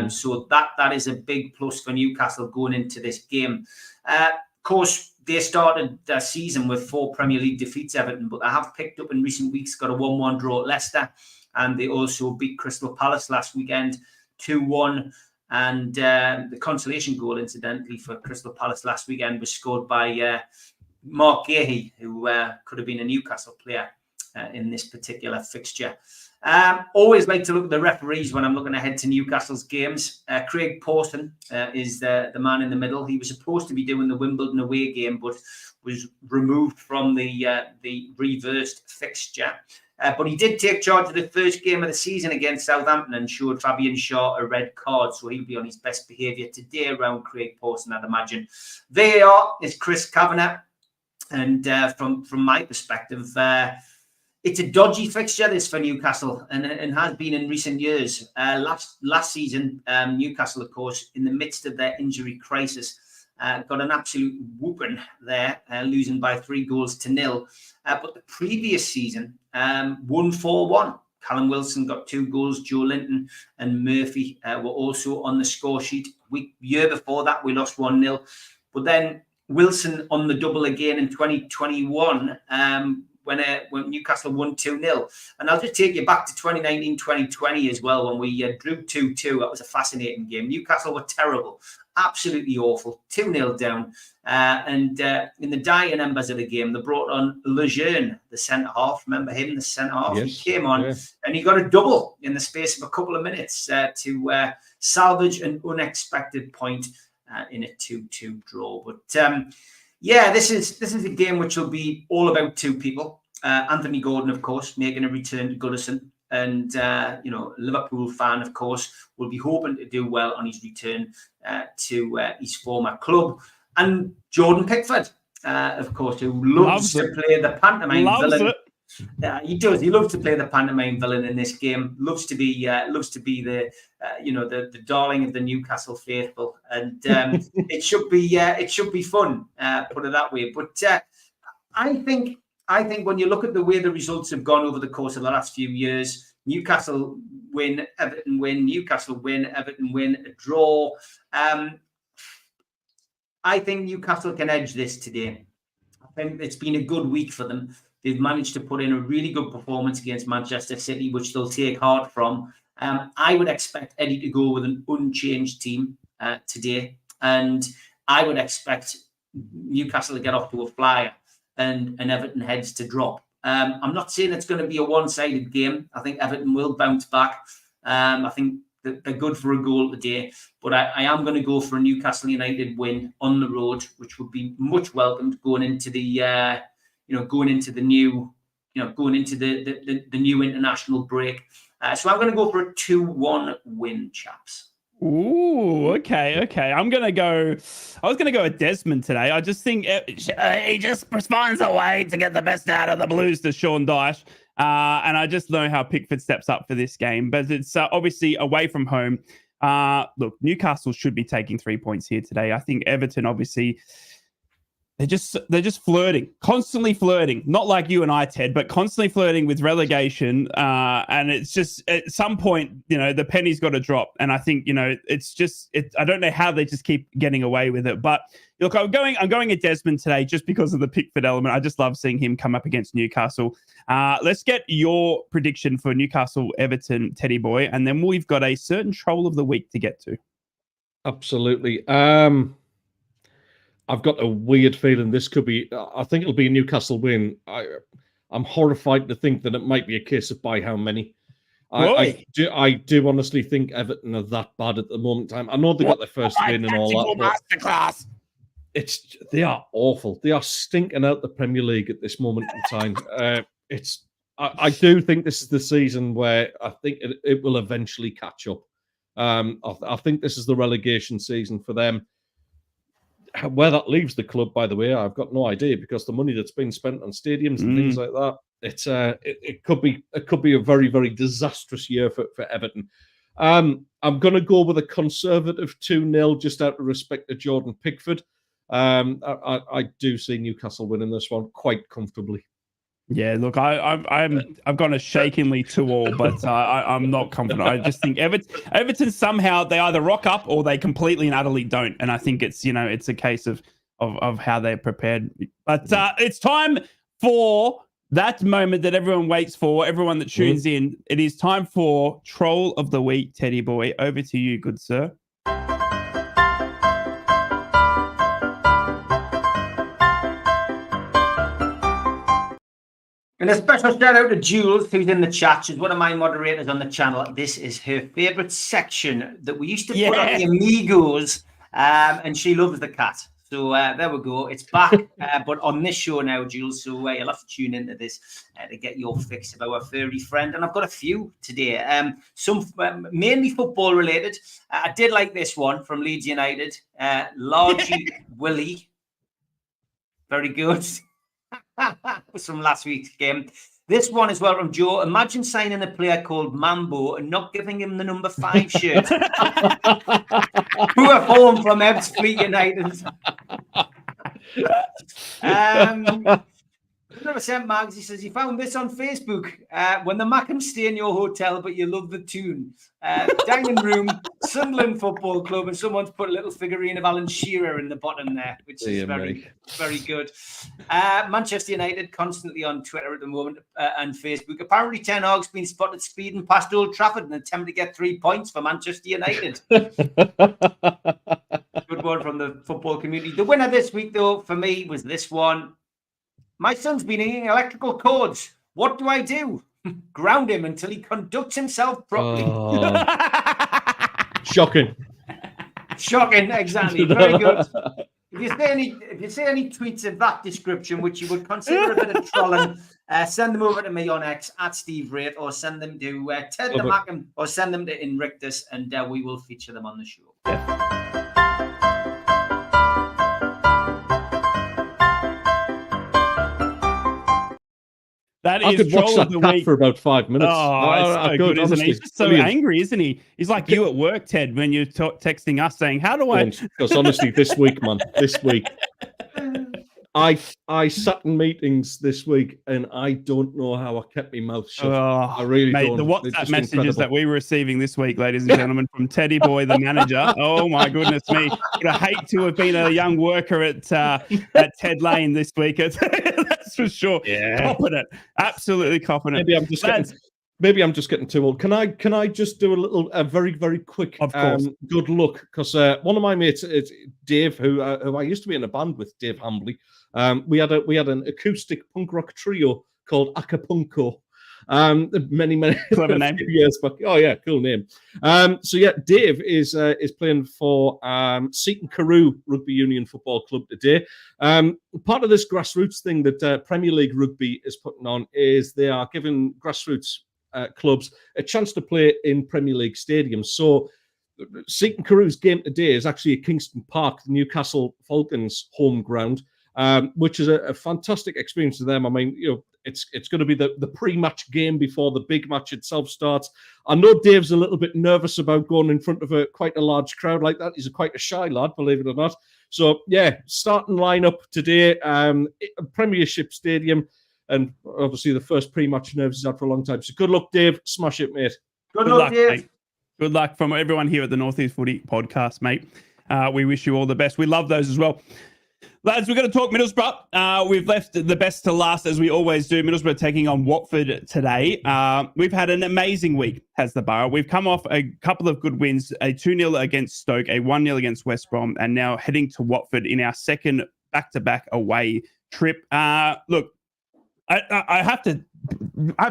So that is a big plus for Newcastle going into this game. Of course, they started their season with 4 Premier League defeats, Everton, but they have picked up in recent weeks, got a 1-1 draw at Leicester, and they also beat Crystal Palace last weekend 2-1. And the consolation goal, incidentally, for Crystal Palace last weekend was scored by Mark Gahey, who could have been a Newcastle player in this particular fixture. Always like to look at the referees when I'm looking ahead to Newcastle's games. Craig Pawson is the man in the middle. He was supposed to be doing the Wimbledon away game, but was removed from the reversed fixture. But he did take charge of the first game of the season against Southampton and showed Fabian Shaw a red card. So he'll be on his best behaviour today around Craig Pawson, I'd imagine. VAR is Chris Kavanagh. And from my perspective, it's a dodgy fixture, this, for Newcastle, and has been in recent years. Last season, Newcastle, of course, in the midst of their injury crisis, got an absolute whooping there, losing by 3-0. But the previous season, won 4-1. Callum Wilson got 2 goals. Joe Linton and Murphy were also on the score sheet. Year before that, we lost 1-0. But then Wilson on the double again in 2021, when Newcastle won 2-0. And I'll just take you back to 2019-2020 as well, when we drew 2-2. That was a fascinating game. Newcastle were terrible, absolutely awful, 2-0 down. And in the dying embers of the game, they brought on Lejeune, the centre-half. Remember him, the centre-half? Yes, he came on and he got a double in the space of a couple of minutes to salvage an unexpected point in a 2-2 draw. But this is a game which will be all about two people. Anthony Gordon, of course, making a return to Goodison. And, Liverpool fan, of course, will be hoping to do well on his return to his former club. And Jordan Pickford, of course, who loves to play the pantomime villain. He does. He loves to play the pantomime villain in this game. Loves to be the darling of the Newcastle faithful, and it should be fun. Put it that way. But I think when you look at the way the results have gone over the course of the last few years, Newcastle win, Everton win, Newcastle win, Everton win, a draw. I think Newcastle can edge this today. I think it's been a good week for them. They've managed to put in a really good performance against Manchester City, which they'll take heart from. I would expect Eddie to go with an unchanged team today. And I would expect Newcastle to get off to a flyer and Everton heads to drop. I'm not saying it's going to be a one-sided game. I think Everton will bounce back. I think they're good for a goal today. But I am going to go for a Newcastle United win on the road, which would be much welcomed going into the going into the new, the new international break. So I'm going to go for a 2-1 win, chaps. Ooh, okay. I was going to go with Desmond today. I just think he just finds a way to get the best out of the Blues to Sean Dyche. And I just know how Pickford steps up for this game. But it's obviously away from home. Look, Newcastle should be taking 3 points here today. I think Everton, obviously, they're just flirting, constantly flirting. Not like you and I, Ted, but constantly flirting with relegation. And it's just at some point, the penny's got to drop. And I think, I don't know how they just keep getting away with it. But look, I'm going at Desmond today just because of the Pickford element. I just love seeing him come up against Newcastle. Let's get your prediction for Newcastle Everton, Teddy boy, and then we've got a certain troll of the week to get to. Absolutely. I've got a weird feeling this could be. I think it'll be a Newcastle win. I'm horrified to think that it might be a case of by how many. I do honestly think Everton are that bad at the moment in time. I know they got their first win and all that. Masterclass. They are awful. They are stinking out the Premier League at this moment in time. I do think this is the season where I think it will eventually catch up. I think this is the relegation season for them. Where that leaves the club, by the way, I've got no idea, because the money that's been spent on stadiums and things like that, it could be a very, very disastrous year for Everton. I'm going to go with a conservative 2-0 just out of respect to Jordan Pickford. I do see Newcastle winning this one quite comfortably. Yeah, look, I've gone a shakingly 2-2, but I'm not confident. I just think Everton somehow they either rock up or they completely and utterly don't, and I think it's a case of how they're prepared. But it's time for that moment that everyone waits for, everyone that tunes in. It is time for Troll of the Week, Teddy boy. Over to you, good sir. And a special shout out to Jules, who's in the chat. She's one of my moderators on the channel. This is her favourite section that we used to put on the Amigos, and she loves the cat. So there we go. It's back, but on this show now, Jules. So you'll have to tune into this to get your fix of our furry friend. And I've got a few today. Some mainly football related. I did like this one from Leeds United. Largy Willie. Very good. From last week's game. This one as well from Joe. Imagine signing a player called Mambo and not giving him the number 5 shirt. Poor form from Ebbs Fleet United. 100% Mags, he says, you found this on Facebook. When the Mackhams stay in your hotel, but you love the tune. Dining room, Sunderland Football Club, and someone's put a little figurine of Alan Shearer in the bottom there, which is very good. Manchester United, constantly on Twitter at the moment and Facebook. Apparently, Ten Hag's been spotted speeding past Old Trafford in an attempt to get 3 points for Manchester United. Good one from the football community. The winner this week, though, for me, was this one. My son's been eating electrical cords. What do I do? Ground him until he conducts himself properly. Oh. Shocking. Shocking, exactly. Very good. If you say any tweets of that description, which you would consider a bit of trolling, send them over to me on X at Steve Rate, or send them to Ted the Mackham, or send them to Invictus, and we will feature them on the show. Yeah. That I is could watch that the cat week for about 5 minutes. Oh, it's so good, isn't he? He's just so brilliant. angry, isn't he? He's like you at work, Ted, when you're texting us saying, how do I... Because honestly, this week, man, I sat in meetings this week and I don't know how I kept my mouth shut. I really don't. The WhatsApp messages that we were receiving this week, ladies and gentlemen, from Teddy Boy, the manager. Oh my goodness me! Would I hate to have been a young worker at Ted Lane this week? That's for sure. Yeah, copping it, absolutely copping it. Maybe I'm just getting too old. Can I just do a very, very quick good luck? Because one of my mates, Dave, who I used to be in a band with, Dave Hambley. We had an acoustic punk rock trio called Acapulco. Many Clever name. years back. Oh yeah, cool name. So yeah, Dave is playing for Seaton Carew Rugby Union Football Club today. Part of this grassroots thing that Premier League Rugby is putting on is they are giving grassroots clubs a chance to play in Premier League stadiums. So Seaton Carew's game today is actually at Kingston Park, the Newcastle Falcons' home ground, which is a fantastic experience for them. I mean, it's going to be the pre-match game before the big match itself starts. I know Dave's a little bit nervous about going in front of quite a large crowd like that. He's quite a shy lad, believe it or not. So yeah, starting lineup today, Premiership Stadium, and obviously the first pre-match nerves he's had for a long time. So good luck, Dave. Smash it, mate. Good luck, Dave. Mate. Good luck from everyone here at the North East Footy Podcast, mate. We wish you all the best. We love those as well. Lads, we're going to talk Middlesbrough. We've left the best to last, as we always do. Middlesbrough taking on Watford today. We've had an amazing week, has the Boro. We've come off a couple of good wins, a 2-0 against Stoke, a 1-0 against West Brom, and now heading to Watford in our second back-to-back away trip. Look, I have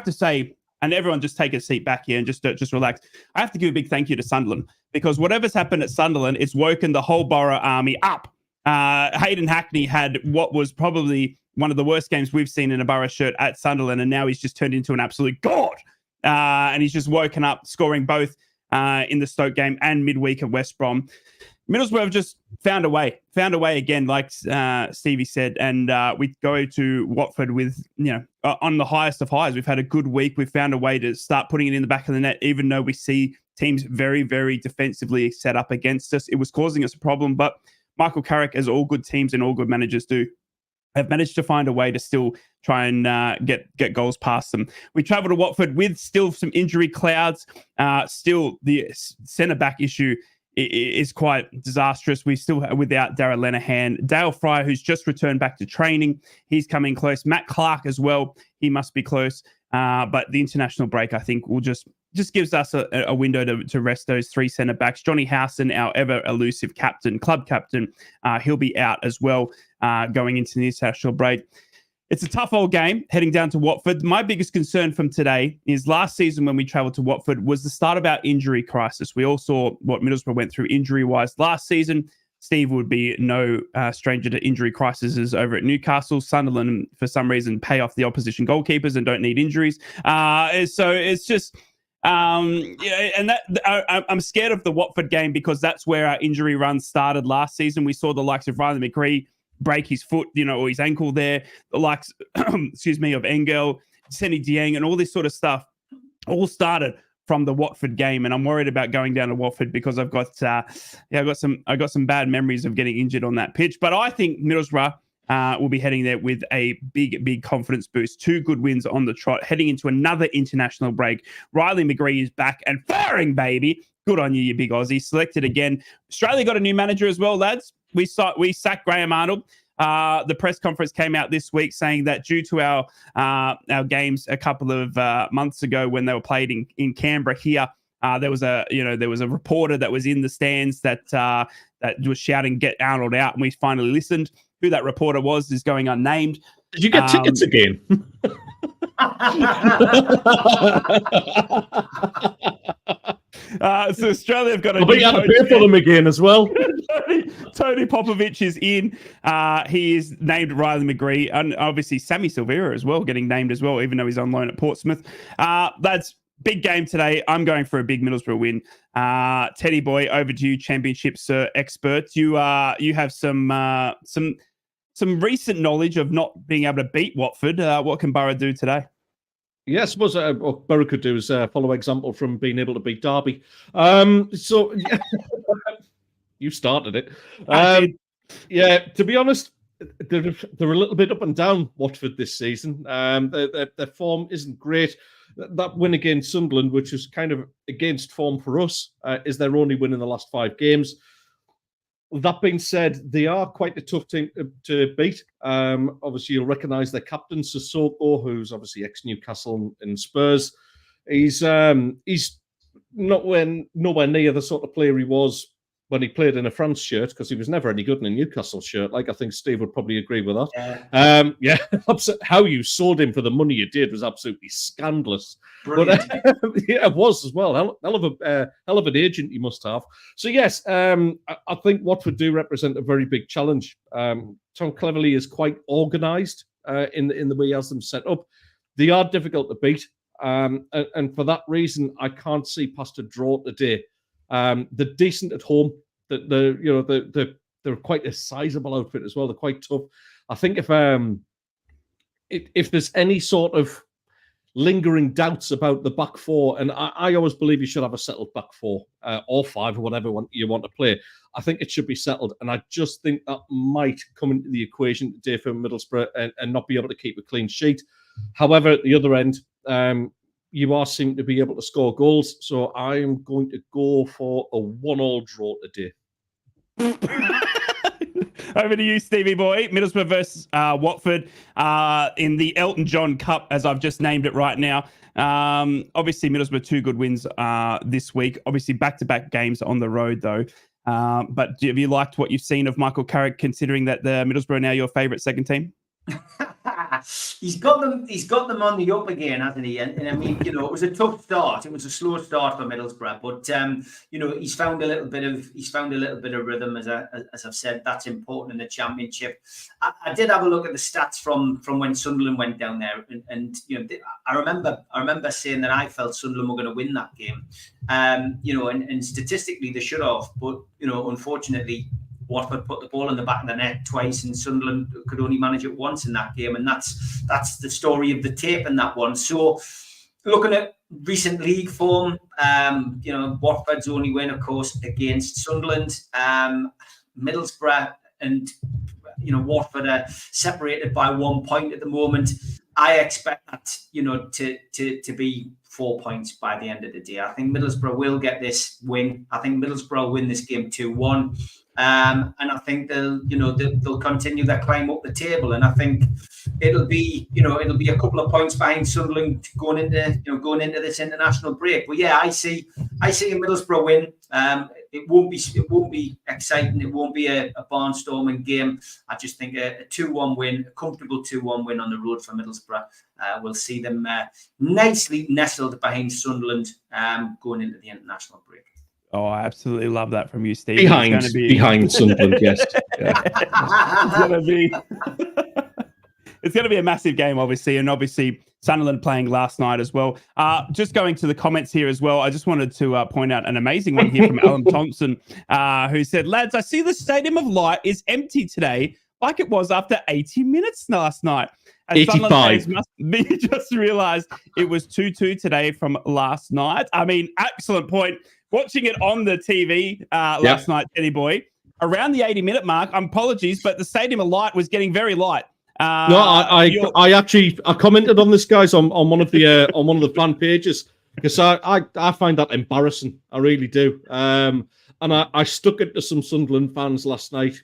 to say, and everyone just take a seat back here and just relax. I have to give a big thank you to Sunderland, because whatever's happened at Sunderland, it's woken the whole Boro army up. Hayden Hackney had what was probably one of the worst games we've seen in a Boro shirt at Sunderland, and now he's just turned into an absolute god. And he's just woken up, scoring both in the Stoke game and midweek at West Brom. Middlesbrough have just found a way again, like Stevie said, and we go to Watford with, on the highest of highs. We've had a good week. We've found a way to start putting it in the back of the net, even though we see teams very, very defensively set up against us. It was causing us a problem, but Michael Carrick, as all good teams and all good managers do, have managed to find a way to still try and get goals past them. We travel to Watford with still some injury clouds. Still, the centre-back issue is quite disastrous. We still without Darragh Lenihan. Dale Fry, who's just returned back to training, he's coming close. Matt Clark as well, he must be close. But the international break, I think, will just gives us a window to rest those three centre-backs. Johnny Howson, our ever-elusive captain, club captain, he'll be out as well going into the international break. It's a tough old game heading down to Watford. My biggest concern from today is last season when we travelled to Watford was the start of our injury crisis. We all saw what Middlesbrough went through injury-wise last season. Steve would be no stranger to injury crises over at Newcastle. Sunderland, for some reason, pay off the opposition goalkeepers and don't need injuries. So it's just... I'm scared of the Watford game because that's where our injury run started last season. We saw the likes of Riley McGree break his foot, or his ankle there. The likes, of Engel, Senny Dieng, and all this sort of stuff all started from the Watford game. And I'm worried about going down to Watford because I've got some bad memories of getting injured on that pitch. But I think Middlesbrough will be heading there with a big confidence boost. 2 good wins on the trot, heading into another international break. Riley McGree is back and firing, baby. Good on you, you big Aussie. Selected again. Australia got a new manager as well, lads. We sacked Graham Arnold. The press conference came out this week saying that due to our games a couple of months ago when they were played in Canberra here, there was a reporter that was in the stands that was shouting, "Get Arnold out," and we finally listened. Who that reporter was is going unnamed. Did you get tickets again? So Australia have got I'll be able to pay for them again as well. Tony Popovich is in. He is named Riley McGree, and obviously Sammy Silvera as well, getting named as well, even though he's on loan at Portsmouth. That's big game today. I'm going for a big Middlesbrough win. Teddy boy, over to you, Championships expert. You have some recent knowledge of not being able to beat Watford. What can Boro do today? Yeah, I suppose what Boro could do is follow example from being able to beat Derby. So yeah, you started it. Yeah, to be honest, they're a little bit up and down, Watford, this season. Their form isn't great. That win against Sunderland, which is kind of against form for us, is their only win in the last 5 games. That being said, they are quite a tough team to beat. Obviously, you'll recognise their captain, Sissoko, who's obviously ex-Newcastle and Spurs. He's nowhere near the sort of player he was when he played in a France shirt, because he was never any good in a Newcastle shirt. Like, I think Steve would probably agree with that. Yeah. How you sold him for the money you did was absolutely scandalous. Brilliant. But yeah, it was as well. Hell of an agent you must have. So yes, I think Watford do represent a very big challenge. Tom Cleverley is quite organised in the way he has them set up. They are difficult to beat, and for that reason, I can't see past a draw today. They're decent at home. They're quite a sizable outfit as well. They're quite tough. I think if there's any sort of lingering doubts about the back four, and I always believe you should have a settled back four or five or whatever you want to play. I think it should be settled, and I just think that might come into the equation today for Middlesbrough and not be able to keep a clean sheet. However, at the other end, you are seeming to be able to score goals, so I am going to go for a 1-1 draw today. Over to you, Stevie boy. Middlesbrough versus Watford in the Elton John Cup, as I've just named it right now. Obviously, Middlesbrough 2 good wins this week. Obviously, back-to-back games on the road, though. But have you liked what you've seen of Michael Carrick, considering that the Middlesbrough are now your favourite second team? He's got them on the up again, hasn't he? And I mean, it was a tough start. It was a slow start for Middlesbrough, but he's found a little bit of rhythm, as I've said. That's important in the Championship. I did have a look at the stats from when Sunderland went down there, and I remember saying that I felt Sunderland were going to win that game. And statistically they should have, but unfortunately, Watford put the ball in the back of the net twice, and Sunderland could only manage it once in that game, and that's the story of the tape in that one. So, looking at recent league form, Watford's only win, of course, against Sunderland, Middlesbrough, and Watford are separated by 1 point at the moment. I expect that to be 4 points by the end of the day. I think Middlesbrough will get this win. I think Middlesbrough will win this game 2-1. And I think they'll continue their climb up the table, and I think it'll be a couple of points behind Sunderland going into this international break. But yeah, I see a Middlesbrough win. It won't be exciting. It won't be a barnstorming game. I just think a 2-1 win, a comfortable 2-1 win on the road for Middlesbrough. We'll see them nicely nestled behind Sunderland going into the international break. Oh, I absolutely love that from you, Steve. Behind Sunderland, yes. Yeah. It's going to be a massive game, obviously, and obviously Sunderland playing last night as well. Just going to the comments here as well, I just wanted to point out an amazing one here from Alan Thompson, who said, "Lads, I see the Stadium of Light is empty today, like it was after 80 minutes last night." And 85. Just realised it was 2-2 today from last night. I mean, excellent point. Watching it on the TV last night, Teddy boy, around the 80-minute mark. Apologies, but the Stadium of Light was getting very light. I actually commented on this, guys, on one of the fan pages, because I find that embarrassing. I really do. And I stuck it to some Sunderland fans last night,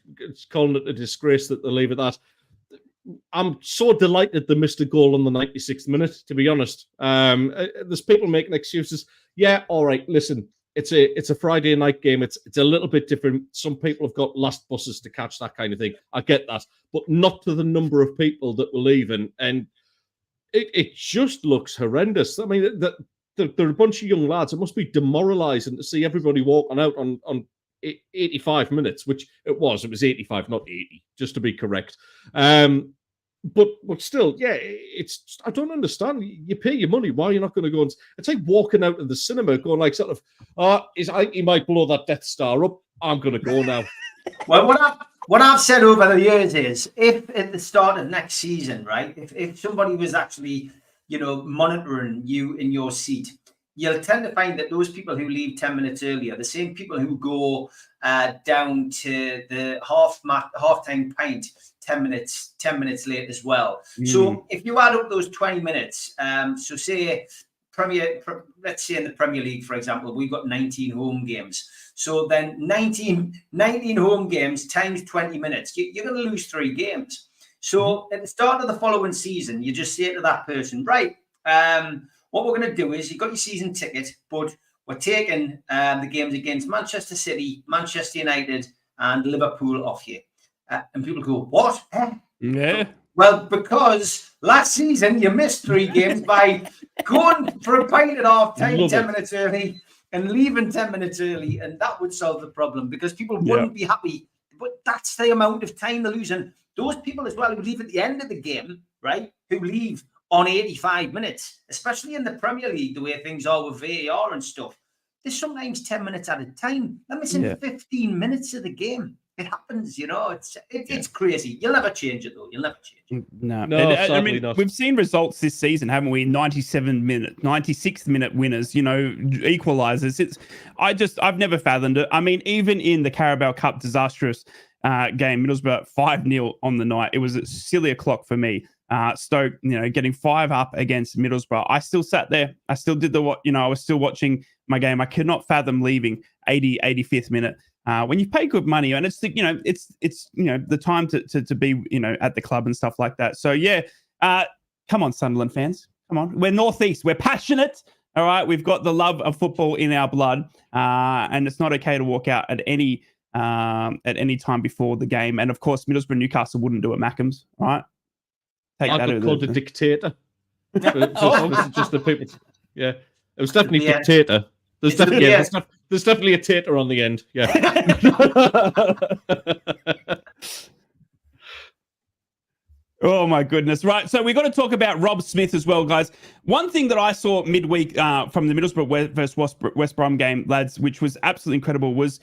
calling it a disgrace that they leave it that. I'm so delighted they missed a goal on the 96th minute, to be honest. There's people making excuses. Yeah, all right, listen. It's a Friday night game. It's a little bit different. Some people have got last buses to catch, that kind of thing. I get that, but not to the number of people that were leaving. And it just looks horrendous. I mean, they're a bunch of young lads. It must be demoralising to see everybody walking out on 85 minutes, which it was. It was 85, not 80, just to be correct. But still, yeah, it's. I don't understand. You pay your money. Why are you not going to go and? It's like walking out of the cinema, going like sort of, I think he might blow that Death Star up. I'm going to go now. Well, what I've said over the years is, if at the start of next season, right, if somebody was actually, monitoring you in your seat, you'll tend to find that those people who leave 10 minutes earlier, the same people who go down to the half-time pint 10 minutes late as well. So if you add up those 20 minutes, so say let's say in the Premier League, for example, we've got 19 home games. So then 19 home games times 20 minutes, you're going to lose 3 games. So at the start of the following season, you just say to that person, right, what we're going to do is you've got your season ticket, but we're taking the games against Manchester City, Manchester United, and Liverpool off you. And people go, what? Yeah. Well, because last season you missed 3 games by going for a pint at half time 10 minutes early and leaving 10 minutes early, and that would solve the problem because people wouldn't be happy. But that's the amount of time they're losing. Those people as well who leave at the end of the game, right, who leave on 85 minutes, especially in the Premier League, the way things are with VAR and stuff, there's sometimes 10 minutes at a time. They're missing 15 minutes of the game. It happens, it's crazy. You'll never change it, though. You'll never change it. No, I mean, not. We've seen results this season, haven't we? 96th minute winners, equalizers. I've never fathomed it. I mean, even in the Carabao Cup disastrous game, Middlesbrough 5-0 on the night. It was a silly o'clock for me. Stoke, getting 5 up against Middlesbrough. I still sat there. I still did I was still watching my game. I could not fathom leaving 85th minute. When you pay good money, and it's the time to be at the club and stuff like that. So come on, Sunderland fans, come on. We're North East. We're passionate. All right, we've got the love of football in our blood, and it's not okay to walk out at any time before the game. And of course, Middlesbrough Newcastle wouldn't do it. Mackems, all right. I got called a dictator. Just the people. Yeah, it was definitely dictator. There's definitely a tater on the end. Yeah. Oh my goodness! Right, so we got to talk about Rob Smith as well, guys. One thing that I saw midweek from the Middlesbrough versus West Brom game, lads, which was absolutely incredible, was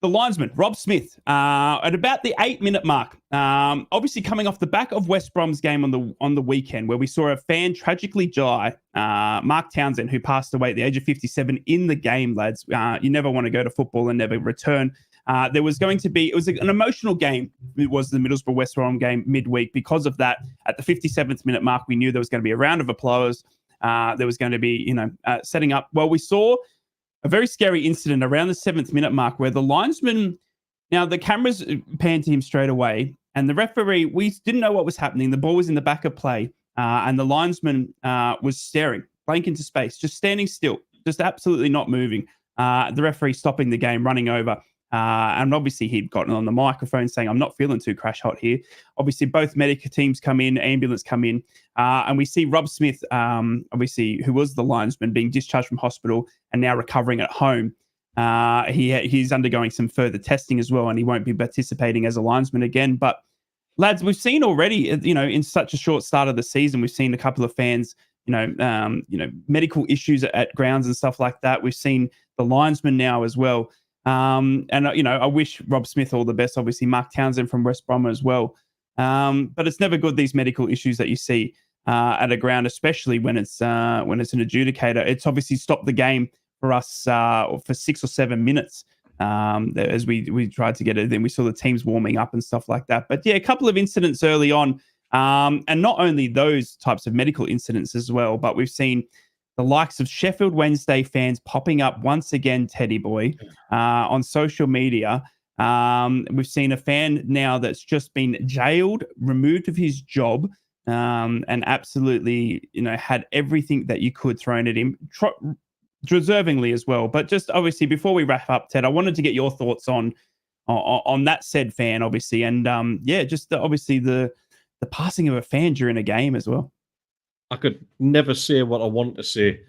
the linesman, Rob Smith, at about the 8-minute mark, obviously coming off the back of West Brom's game on the weekend, where we saw a fan tragically die, Mark Townsend, who passed away at the age of 57 in the game, lads. You never want to go to football and never return. It was an emotional game. It was the Middlesbrough West Brom game midweek. Because of that, at the 57th minute mark, we knew there was going to be a round of applause. There was going to be, setting up. Well, we saw a very scary incident around the 7th minute mark where the linesman, now the cameras panned to him straight away, and the referee, we didn't know what was happening. The ball was in the back of play, and the linesman was staring blank into space, just standing still, just absolutely not moving. The referee stopping the game, running over. And obviously he'd gotten on the microphone saying, I'm not feeling too crash hot here. Obviously both medical teams come in, ambulance come in, and we see Rob Smith, obviously, who was the linesman, being discharged from hospital and now recovering at home. He's undergoing some further testing as well, and he won't be participating as a linesman again. But lads, we've seen already, in such a short start of the season, we've seen a couple of fans, medical issues at grounds and stuff like that. We've seen the linesman now as well. I wish Rob Smith all the best. Obviously, Mark Townsend from West Brom as well. But it's never good, these medical issues that you see at a ground, especially when it's an adjudicator. It's obviously stopped the game for us for 6 or 7 minutes as we tried to get it. Then we saw the teams warming up and stuff like that. But yeah, a couple of incidents early on, and not only those types of medical incidents as well, but we've seen the likes of Sheffield Wednesday fans popping up once again, Teddy Boy, on social media. We've seen a fan now that's just been jailed, removed of his job, and absolutely, had everything that you could thrown at him, deservingly as well. But just obviously, before we wrap up, Ted, I wanted to get your thoughts on that said fan, obviously, and obviously the passing of a fan during a game as well. I could never say what I want to say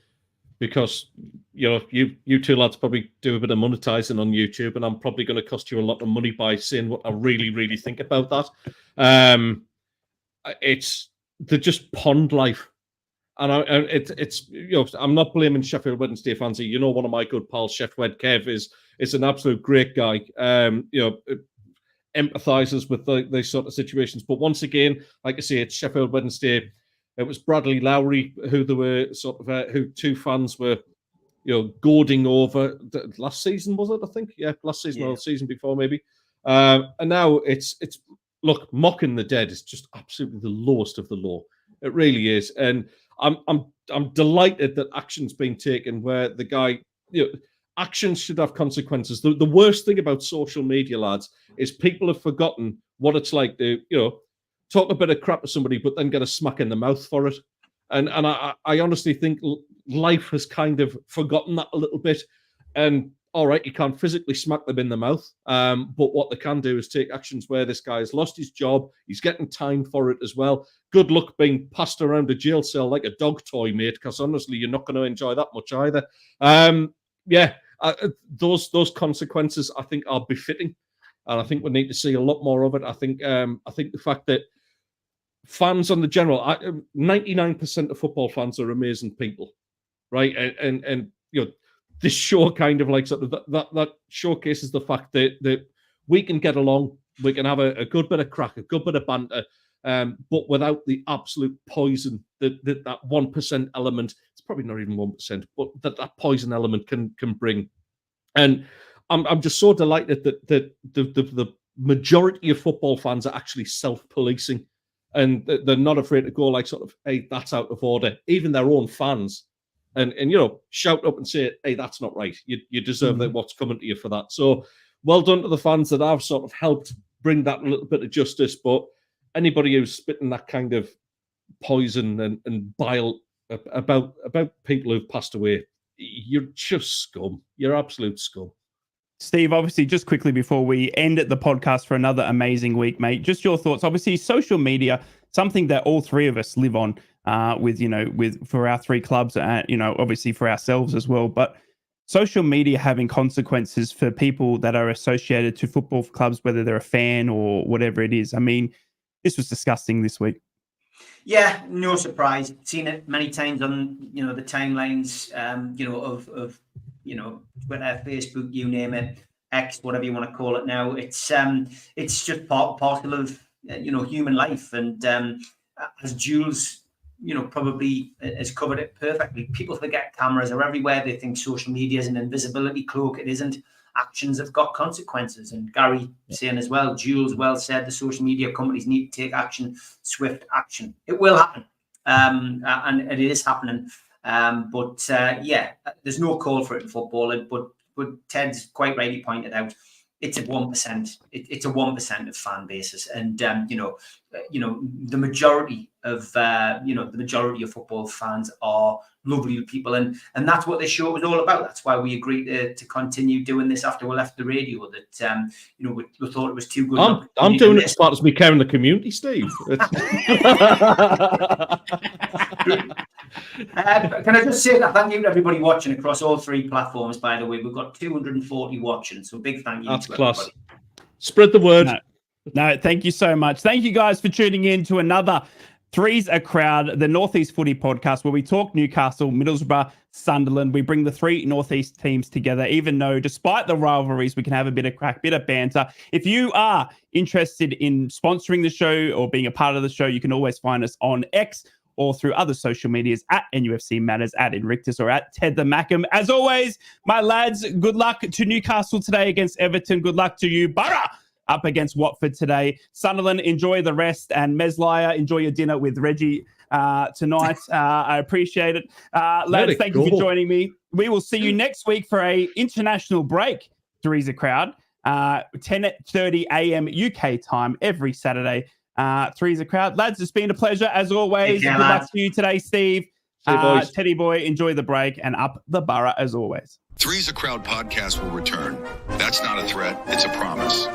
because, you two lads probably do a bit of monetizing on YouTube, and I'm probably going to cost you a lot of money by saying what I really, really think about that. They're just pond life. And I'm not blaming Sheffield Wednesday fans. One of my good pals, Chef Wed Kev, is an absolute great guy. Empathizes with these sort of situations. But once again, like I say, it's Sheffield Wednesday. It was Bradley Lowry who they were who two fans were, goading over last season, was it? I think, last season or the season before, maybe. And now it's look, mocking the dead is just absolutely the lowest of the low. It really is, and I'm delighted that action's been taken where the guy, actions should have consequences. The worst thing about social media, lads, is people have forgotten what it's like to, talk a bit of crap to somebody, but then get a smack in the mouth for it. And I honestly think life has kind of forgotten that a little bit. And all right, you can't physically smack them in the mouth, but what they can do is take actions where this guy has lost his job. He's getting time for it as well. Good luck being passed around a jail cell like a dog toy, mate, because honestly, you're not going to enjoy that much either. Those consequences, I think, are befitting. And I think we need to see a lot more of it. I think the fact that fans on the general, 99% of football fans are amazing people, right? And you know, this show kind of like sort of that showcases the fact that we can get along, we can have a good bit of crack, a good bit of banter, but without the absolute poison that 1% element, it's probably not even 1%, but that poison element can bring. And I'm just so delighted that the majority of football fans are actually self-policing, and they're not afraid to go like sort of, hey, that's out of order. Even their own fans. And you know, shout up and say, hey, that's not right. You deserve what's coming to you for that. So well done to the fans that have sort of helped bring that little bit of justice. But anybody who's spitting that kind of poison and bile about people who've passed away, you're just scum. You're absolute scum. Steve, obviously, just quickly before we end the podcast for another amazing week, mate, just your thoughts. Obviously, social media, something that all three of us live on. For our three clubs, obviously for ourselves as well. But social media having consequences for people that are associated to football clubs, whether they're a fan or whatever it is. I mean, this was disgusting this week. Yeah, no surprise. Seen it many times on the timelines, of Twitter, Facebook, you name it, X, whatever you want to call it now. It's just parcel of human life, and as Jules probably has covered it perfectly. People forget cameras are everywhere. They think social media is an invisibility cloak. It isn't. Actions have got consequences. And Gary saying as well, Jules well said, the social media companies need to take action, swift action. It will happen. And it is happening. But there's no call for it in football. But Ted's quite rightly pointed out, it's a 1%. It's a 1% of fan bases, and the majority of football fans are lovely people, and that's what this show was all about. That's why we agreed to continue doing this after we left the radio. That we thought it was too good. I'm doing it as part of me caring the community, Steve. Can I just say that thank you to everybody watching across all three platforms, by the way. We've got 240 watching, so big thank you. That's to class. everybody. Spread the word. No, thank you so much. Thank you guys for tuning in to another Three's a Crowd, the North East Footy Podcast, where we talk Newcastle, Middlesbrough, Sunderland. We bring the three North East teams together, even though despite the rivalries, we can have a bit of crack, bit of banter. If you are interested in sponsoring the show or being a part of the show, you can always find us on X or through other social medias at NUFC Matters, at Invictus, or at Ted the Mackham. As always, my lads, good luck to Newcastle today against Everton. Good luck to you, Boro, up against Watford today. Sunderland, enjoy the rest. And Meslaya, enjoy your dinner with Reggie tonight. I appreciate it. Lads, thank you for joining me. We will see you next week for a international break, Three's a Crowd, 10:30 a.m. UK time every Saturday. Three's a Crowd. Lads, it's been a pleasure as always. Good luck to you today, Steve. Teddy boy, enjoy the break, and up the Borough as always. Three's a Crowd podcast will return. That's not a threat, it's a promise.